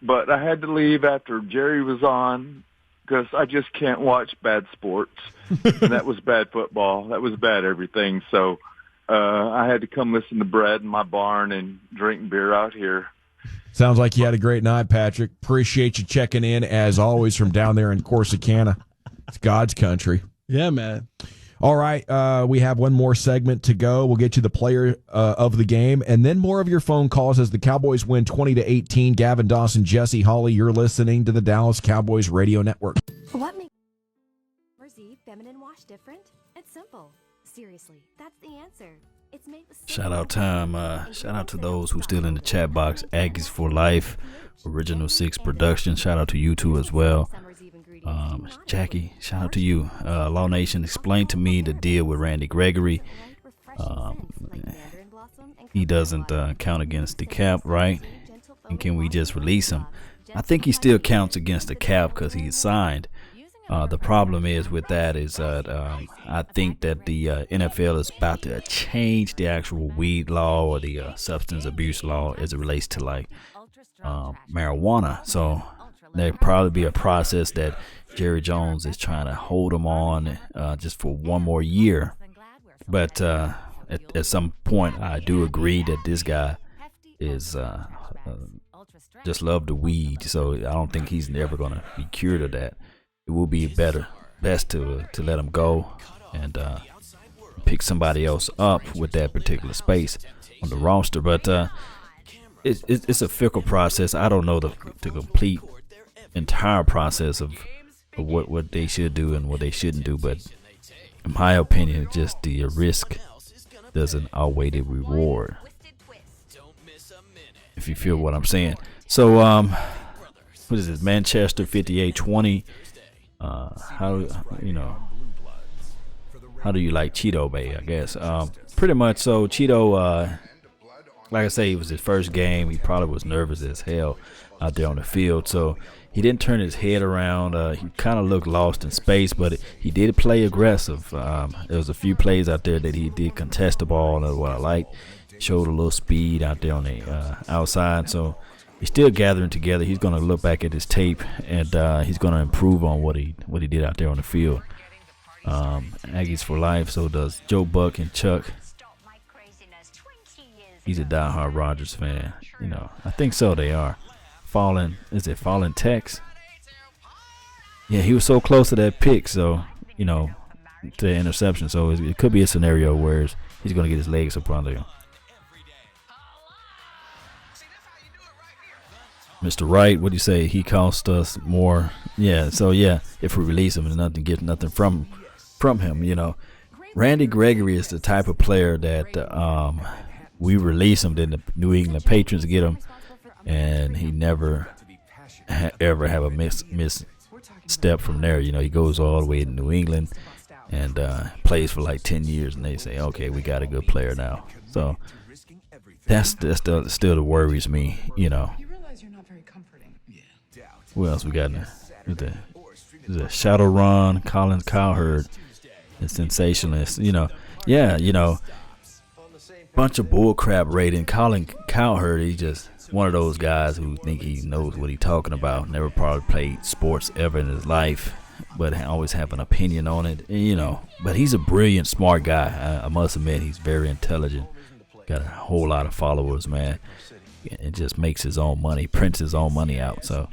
but I had to leave after Jerry was on because I just can't watch bad sports. And that was bad football. That was bad everything. So I had to come listen to Brad in my barn and drink beer out here. Sounds like you had a great night, Patrick. Appreciate you checking in, as always, from down there in Corsicana. It's God's country. Yeah, man. All right, we have one more segment to go. We'll get you the player of the game, and then more of your phone calls as the Cowboys win 20-18. Gavin Dawson, Jesse Holley, you're listening to the Dallas Cowboys Radio Network. What makes feminine wash different? It's simple. Seriously, that's the answer. It's made with Shout out time. Shout out to those who still in the chat box. Aggies for Life, Original 6 Production. Shout out to you too as well. Jackie, shout out to you. Law Nation, explain to me the deal with Randy Gregory. He doesn't count against the cap, right? And can we just release him? I think he still counts against the cap because he's signed. The problem is with that is that I think that the NFL is about to change the actual weed law or the substance abuse law as it relates to like marijuana. So there'll probably be a process that Jerry Jones is trying to hold him on just for one more year. But at some point, I do agree that this guy is just love the weed. So I don't think he's never going to be cured of that. It will be best to let him go and pick somebody else up with that particular space on the roster. But it's a fickle process. I don't know the complete entire process of what they should do and what they shouldn't do. But in my opinion, just the risk doesn't outweigh the reward, if you feel what I'm saying. So what is it? Manchester 58-20. How do you like Cheeto Bay? I guess pretty much. So Cheeto, like I say, it was his first game. He probably was nervous as hell out there on the field. So he didn't turn his head around. He kind of looked lost in space, but he did play aggressive. There was a few plays out there that he did contest the ball, and what I liked, showed a little speed out there on the outside. So he's still gathering together. He's going to look back at his tape, and he's going to improve on what he did out there on the field. Aggies for life. So does Joe Buck and Chuck. He's a diehard Rodgers fan. I think so. They are. Fallen Tex? Yeah, he was so close to that pick. So to the interception. So it could be a scenario where he's going to get his legs up under him. Mr. Wright, what do you say? He cost us more. Yeah, so yeah, if we release him and get nothing from him, Randy Gregory is the type of player that we release him, then the New England Patriots get him, and he never ever have a misstep from there. He goes all the way to New England and plays for like 10 years, and they say, okay, we got a good player now. So That's still the worries me. You realize you're not very comforting. Yeah. What else we got? The Shadowrun, Colin Cowherd, the sensationalist. Bunch of bull crap rating. Colin Cowherd, he's just one of those guys who think he knows what he's talking about. Never probably played sports ever in his life, but always have an opinion on it. And, but he's a brilliant, smart guy. I must admit, he's very intelligent. Got a whole lot of followers, man. It just makes his own money, prints his own money out. So,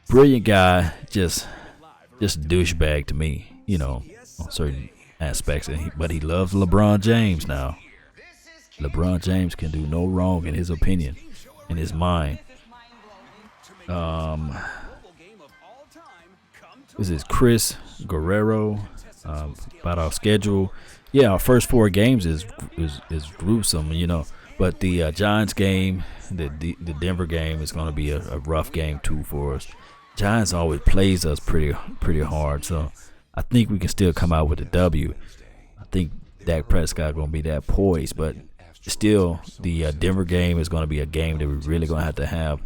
brilliant guy, just a douchebag to me, on certain aspects. But he loves LeBron James now. LeBron James can do no wrong in his opinion, in his mind. This is Chris Guerrero about our schedule. Yeah, our first 4 games is gruesome, But the Giants game, the Denver game is going to be a rough game too for us. Giants always plays us pretty hard, so I think we can still come out with a W. I think Dak Prescott going to be that poised, but still the Denver game is going to be a game that we're really going to have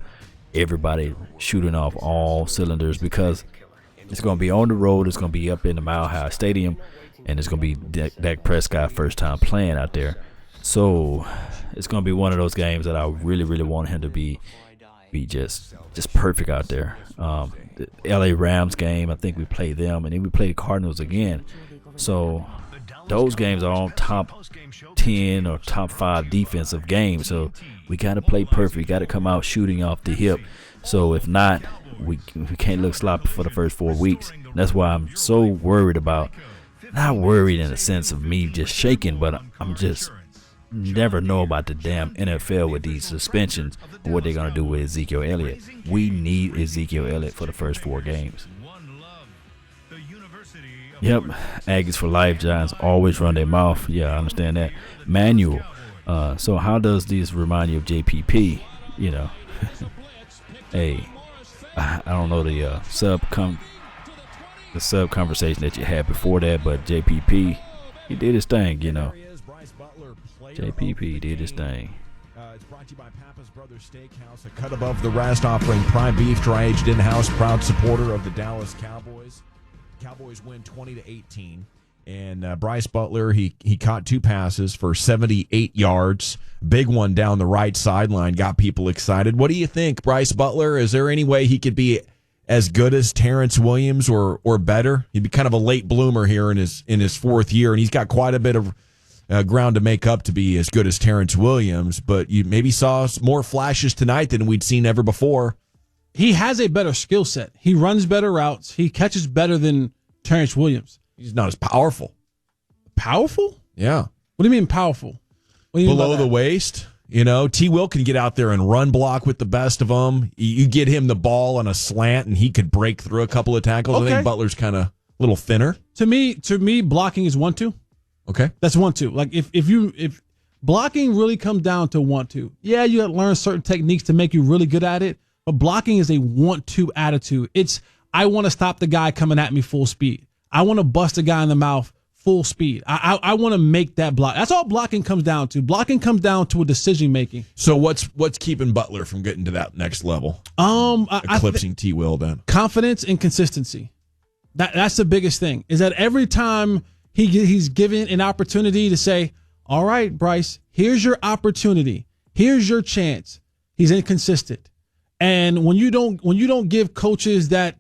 everybody shooting off all cylinders, because it's going to be on the road. It's going to be up in the Mile High Stadium, and it's going to be Dak Prescott first time playing out there. So it's going to be one of those games that I really, really want him to be just perfect out there. The LA Rams game, I think we play them, and then we play the Cardinals again. So those games are on top 10 or top 5 defensive games. So we got to play perfect. We got to come out shooting off the hip. So if not, we can't look sloppy for the first 4 weeks. That's why I'm so worried about, not worried in the sense of me just shaking, but I'm just never know about the damn NFL with these suspensions and what they're going to do with Ezekiel Elliott. We need Ezekiel Elliott for the first 4 games. Yep, Aggies for life. Giants always run their mouth. Yeah, I understand that. Manual. So how does this remind you of JPP? Hey, I don't know the sub conversation that you had before that, but JPP, he did his thing. JPP did his thing. It's brought to you by Pappas Brothers Steakhouse, a cut above the rest, offering prime beef, dry-aged in-house, proud supporter of the Dallas Cowboys. Cowboys win 20-18, and Bryce Butler, he caught 2 passes for 78 yards. Big one down the right sideline, got people excited. What do you think, Bryce Butler? Is there any way he could be as good as Terrence Williams or better? He'd be kind of a late bloomer here in his 4th year, and he's got quite a bit of ground to make up to be as good as Terrence Williams, but you maybe saw more flashes tonight than we'd seen ever before. He has a better skill set. He runs better routes. He catches better than Terrence Williams. He's not as powerful. Powerful? Yeah. What do you mean powerful? What do you mean below the waist? T. Will can get out there and run block with the best of them. You get him the ball on a slant, and he could break through a couple of tackles. Okay. I think Butler's kind of a little thinner. To me, blocking is 1-2. Okay. That's 1-2. Like if blocking really comes down to 1-2, yeah, you got to learn certain techniques to make you really good at it. But blocking is a 1-2 attitude. It's, I want to stop the guy coming at me full speed. I want to bust the guy in the mouth full speed. I want to make that block. That's all blocking comes down to. Blocking comes down to a decision making. So what's keeping Butler from getting to that next level? Eclipsing T. Will then. Confidence and consistency. That's the biggest thing. Is that every time he's given an opportunity to say, all right, Bryce, here's your opportunity. Here's your chance. He's inconsistent. And when you don't give coaches that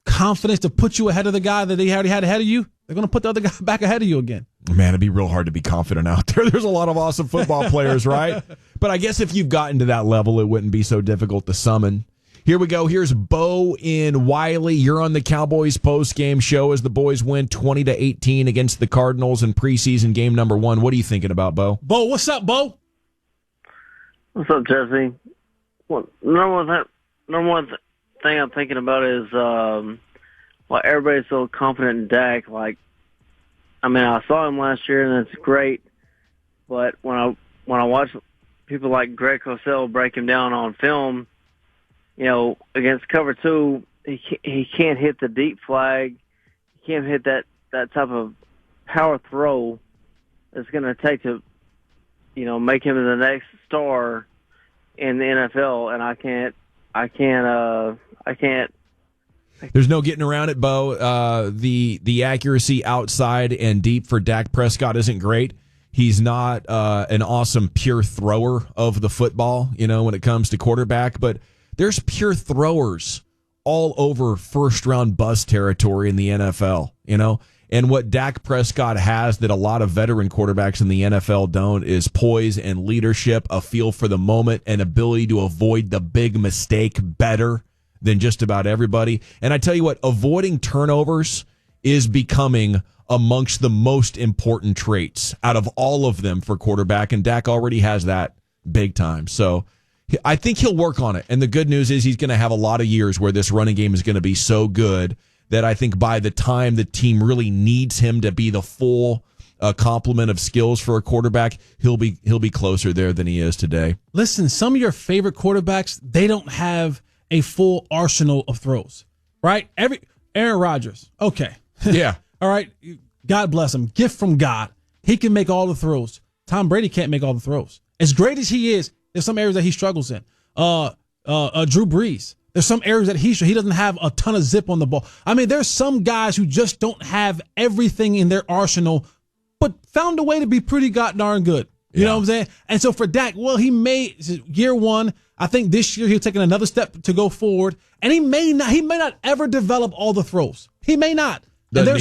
confidence to put you ahead of the guy that they already had ahead of you, they're going to put the other guy back ahead of you again. Man, it'd be real hard to be confident out there. There's a lot of awesome football players, right? But I guess if you've gotten to that level, it wouldn't be so difficult to summon. Here we go. Here's Bo in Wiley. You're on the Cowboys post-game show as the boys win 20-18 against the Cardinals in preseason game number 1. What are you thinking about, Bo? Bo, what's up, Bo? What's up, Jesse? Well, number one thing I'm thinking about is why everybody's so confident in Dak. Like, I mean, I saw him last year, and it's great. But when I watch people like Greg Cosell break him down on film, against cover 2, he can't hit the deep flag. He can't hit that type of power throw it's going to take to make him the next star in the NFL, and I can't. There's no getting around it, Bo. The accuracy outside and deep for Dak Prescott isn't great. He's not an awesome pure thrower of the football, when it comes to quarterback, but there's pure throwers all over first-round bust territory in the NFL, And what Dak Prescott has that a lot of veteran quarterbacks in the NFL don't is poise and leadership, a feel for the moment, and ability to avoid the big mistake better than just about everybody. And I tell you what, avoiding turnovers is becoming amongst the most important traits out of all of them for quarterback, and Dak already has that big time. So I think he'll work on it. And the good news is he's going to have a lot of years where this running game is going to be so good that I think by the time the team really needs him to be the full complement of skills for a quarterback, he'll be closer there than he is today. Listen, some of your favorite quarterbacks, they don't have a full arsenal of throws, right? Aaron Rodgers, okay. Yeah. All right, God bless him. Gift from God. He can make all the throws. Tom Brady can't make all the throws. As great as he is, there's some areas that he struggles in. Drew Brees. There's some areas that he doesn't have a ton of zip on the ball. I mean, there's some guys who just don't have everything in their arsenal, but found a way to be pretty darn good. You know what I'm saying? And so for Dak, well, he made year one. I think this year he's taking another step to go forward, and he may not ever develop all the throws. He may not. Doesn't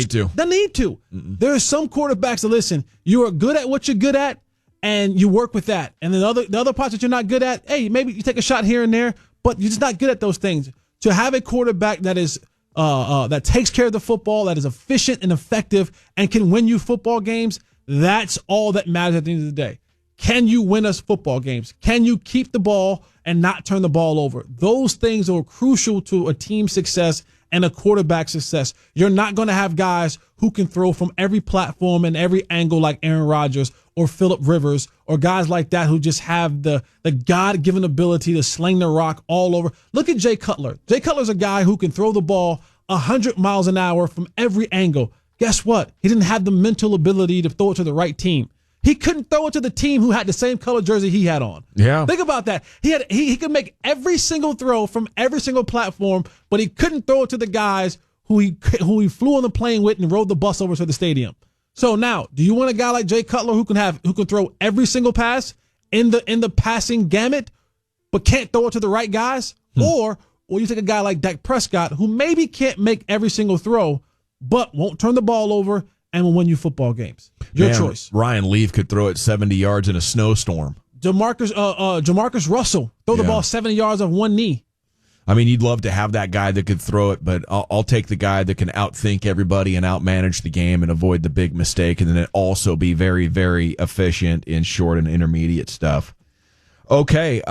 need to. Mm-mm. There are some quarterbacks that, listen, you are good at what you're good at, and you work with that. And then the other parts that you're not good at, hey, maybe you take a shot here and there, but you're just not good at those things. To have a quarterback that is that takes care of the football, that is efficient and effective, and can win you football games, that's all that matters at the end of the day. Can you win us football games? Can you keep the ball and not turn the ball over? Those things are crucial to a team's success and a quarterback success. You're not going to have guys who can throw from every platform and every angle like Aaron Rodgers or Phillip Rivers or guys like that who just have the God-given ability to sling the rock all over. Look at Jay Cutler. Jay Cutler's a guy who can throw the ball 100 miles an hour from every angle. Guess what? He didn't have the mental ability to throw it to the right team. He couldn't throw it to the team who had the same color jersey he had on. Yeah. Think about that. He could make every single throw from every single platform, but he couldn't throw it to the guys who he flew on the plane with and rode the bus over to the stadium. So now, do you want a guy like Jay Cutler who can throw every single pass in the passing gamut, but can't throw it to the right guys? Or you take a guy like Dak Prescott who maybe can't make every single throw, but won't turn the ball over and will win you football games. Your choice. Ryan Leaf could throw it 70 yards in a snowstorm. Jamarcus Russell throw the ball 70 yards off one knee. I mean, you'd love to have that guy that could throw it, but I'll take the guy that can outthink everybody and outmanage the game and avoid the big mistake, and then also be very, very efficient in short and intermediate stuff. Okay,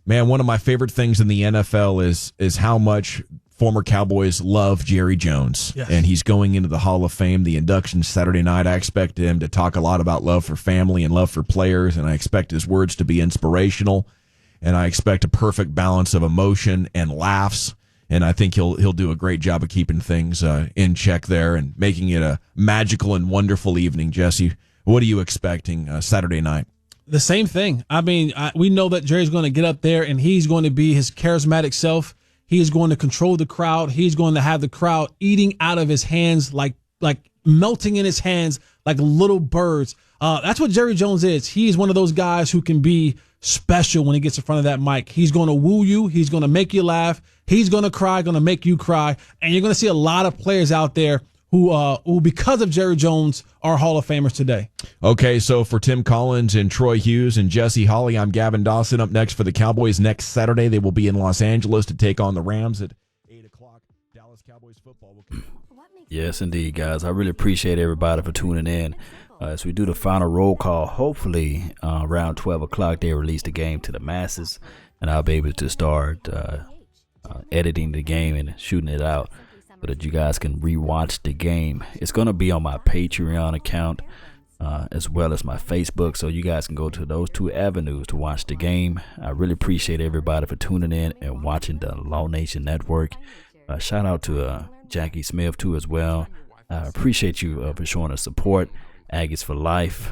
man, one of my favorite things in the NFL is how much former Cowboys love Jerry Jones. Yes. And he's going into the Hall of Fame. The induction Saturday night. I expect him to talk a lot about love for family and love for players, and I expect his words to be inspirational. And I expect a perfect balance of emotion and laughs. And I think he'll do a great job of keeping things in check there and making it a magical and wonderful evening. Jesse, what are you expecting Saturday night? The same thing. I mean, we know that Jerry's going to get up there and he's going to be his charismatic self. He is going to control the crowd. He's going to have the crowd eating out of his hands, like melting in his hands like little birds. That's what Jerry Jones is. He's one of those guys who can be special when he gets in front of that mic. He's going to woo you. He's going to make you laugh. He's going to cry, going to make you cry. And you're going to see a lot of players out there who, because of Jerry Jones, are Hall of Famers today. Okay, so for Tim Collins and Troy Hughes and Jesse Holley, I'm Gavin Dawson. Up next for the Cowboys next Saturday, they will be in Los Angeles to take on the Rams at 8 o'clock. Dallas Cowboys football will Yes, indeed, guys. I really appreciate everybody for tuning in. As we do the final roll call, hopefully around 12 o'clock, they release the game to the masses, and I'll be able to start editing the game and shooting it out so that you guys can rewatch the game. It's going to be on my Patreon account as well as my Facebook, so you guys can go to those two avenues to watch the game. I really appreciate everybody for tuning in and watching the Law Nation Network. Shout out to Jackie Smith, too, as well. I appreciate you for showing us support. Aggies for life.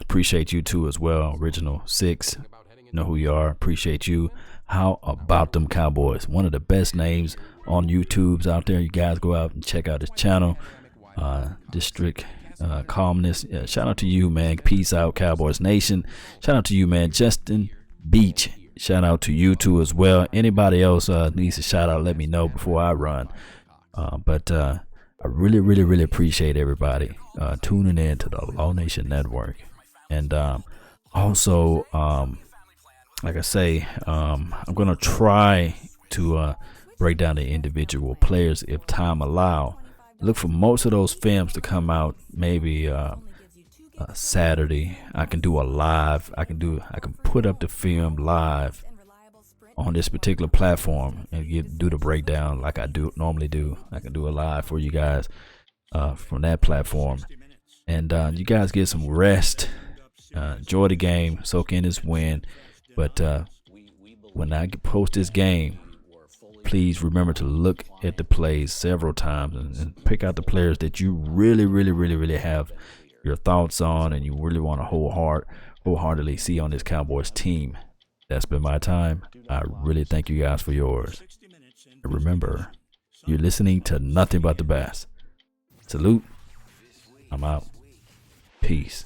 Appreciate you too as well. Original 6, you know who you are. Appreciate you. How about them Cowboys? One of the best names on YouTube's out there. You guys go out and check out his channel. District Calmness. Yeah, shout out to you, man. Peace out, Cowboys Nation. Shout out to you, man. Justin Beach. Shout out to you too as well. Anybody else needs a shout out, let me know before I run. But I really, really, really appreciate everybody tuning in to the Law Nation Network. And also, like I say, I'm going to try to break down the individual players if time allow. Look for most of those films to come out maybe Saturday. I can do a live. I can put up the film live on this particular platform and do the breakdown like I normally do. I can do a live for you guys from that platform. And you guys get some rest. Enjoy the game. Soak in this win. But when I post this game, please remember to look at the plays several times and pick out the players that you really, really, really, really have your thoughts on and you really want to wholeheartedly see on this Cowboys team. That's been my time. I really thank you guys for yours. And remember, you're listening to nothing but the best. Salute. I'm out. Peace.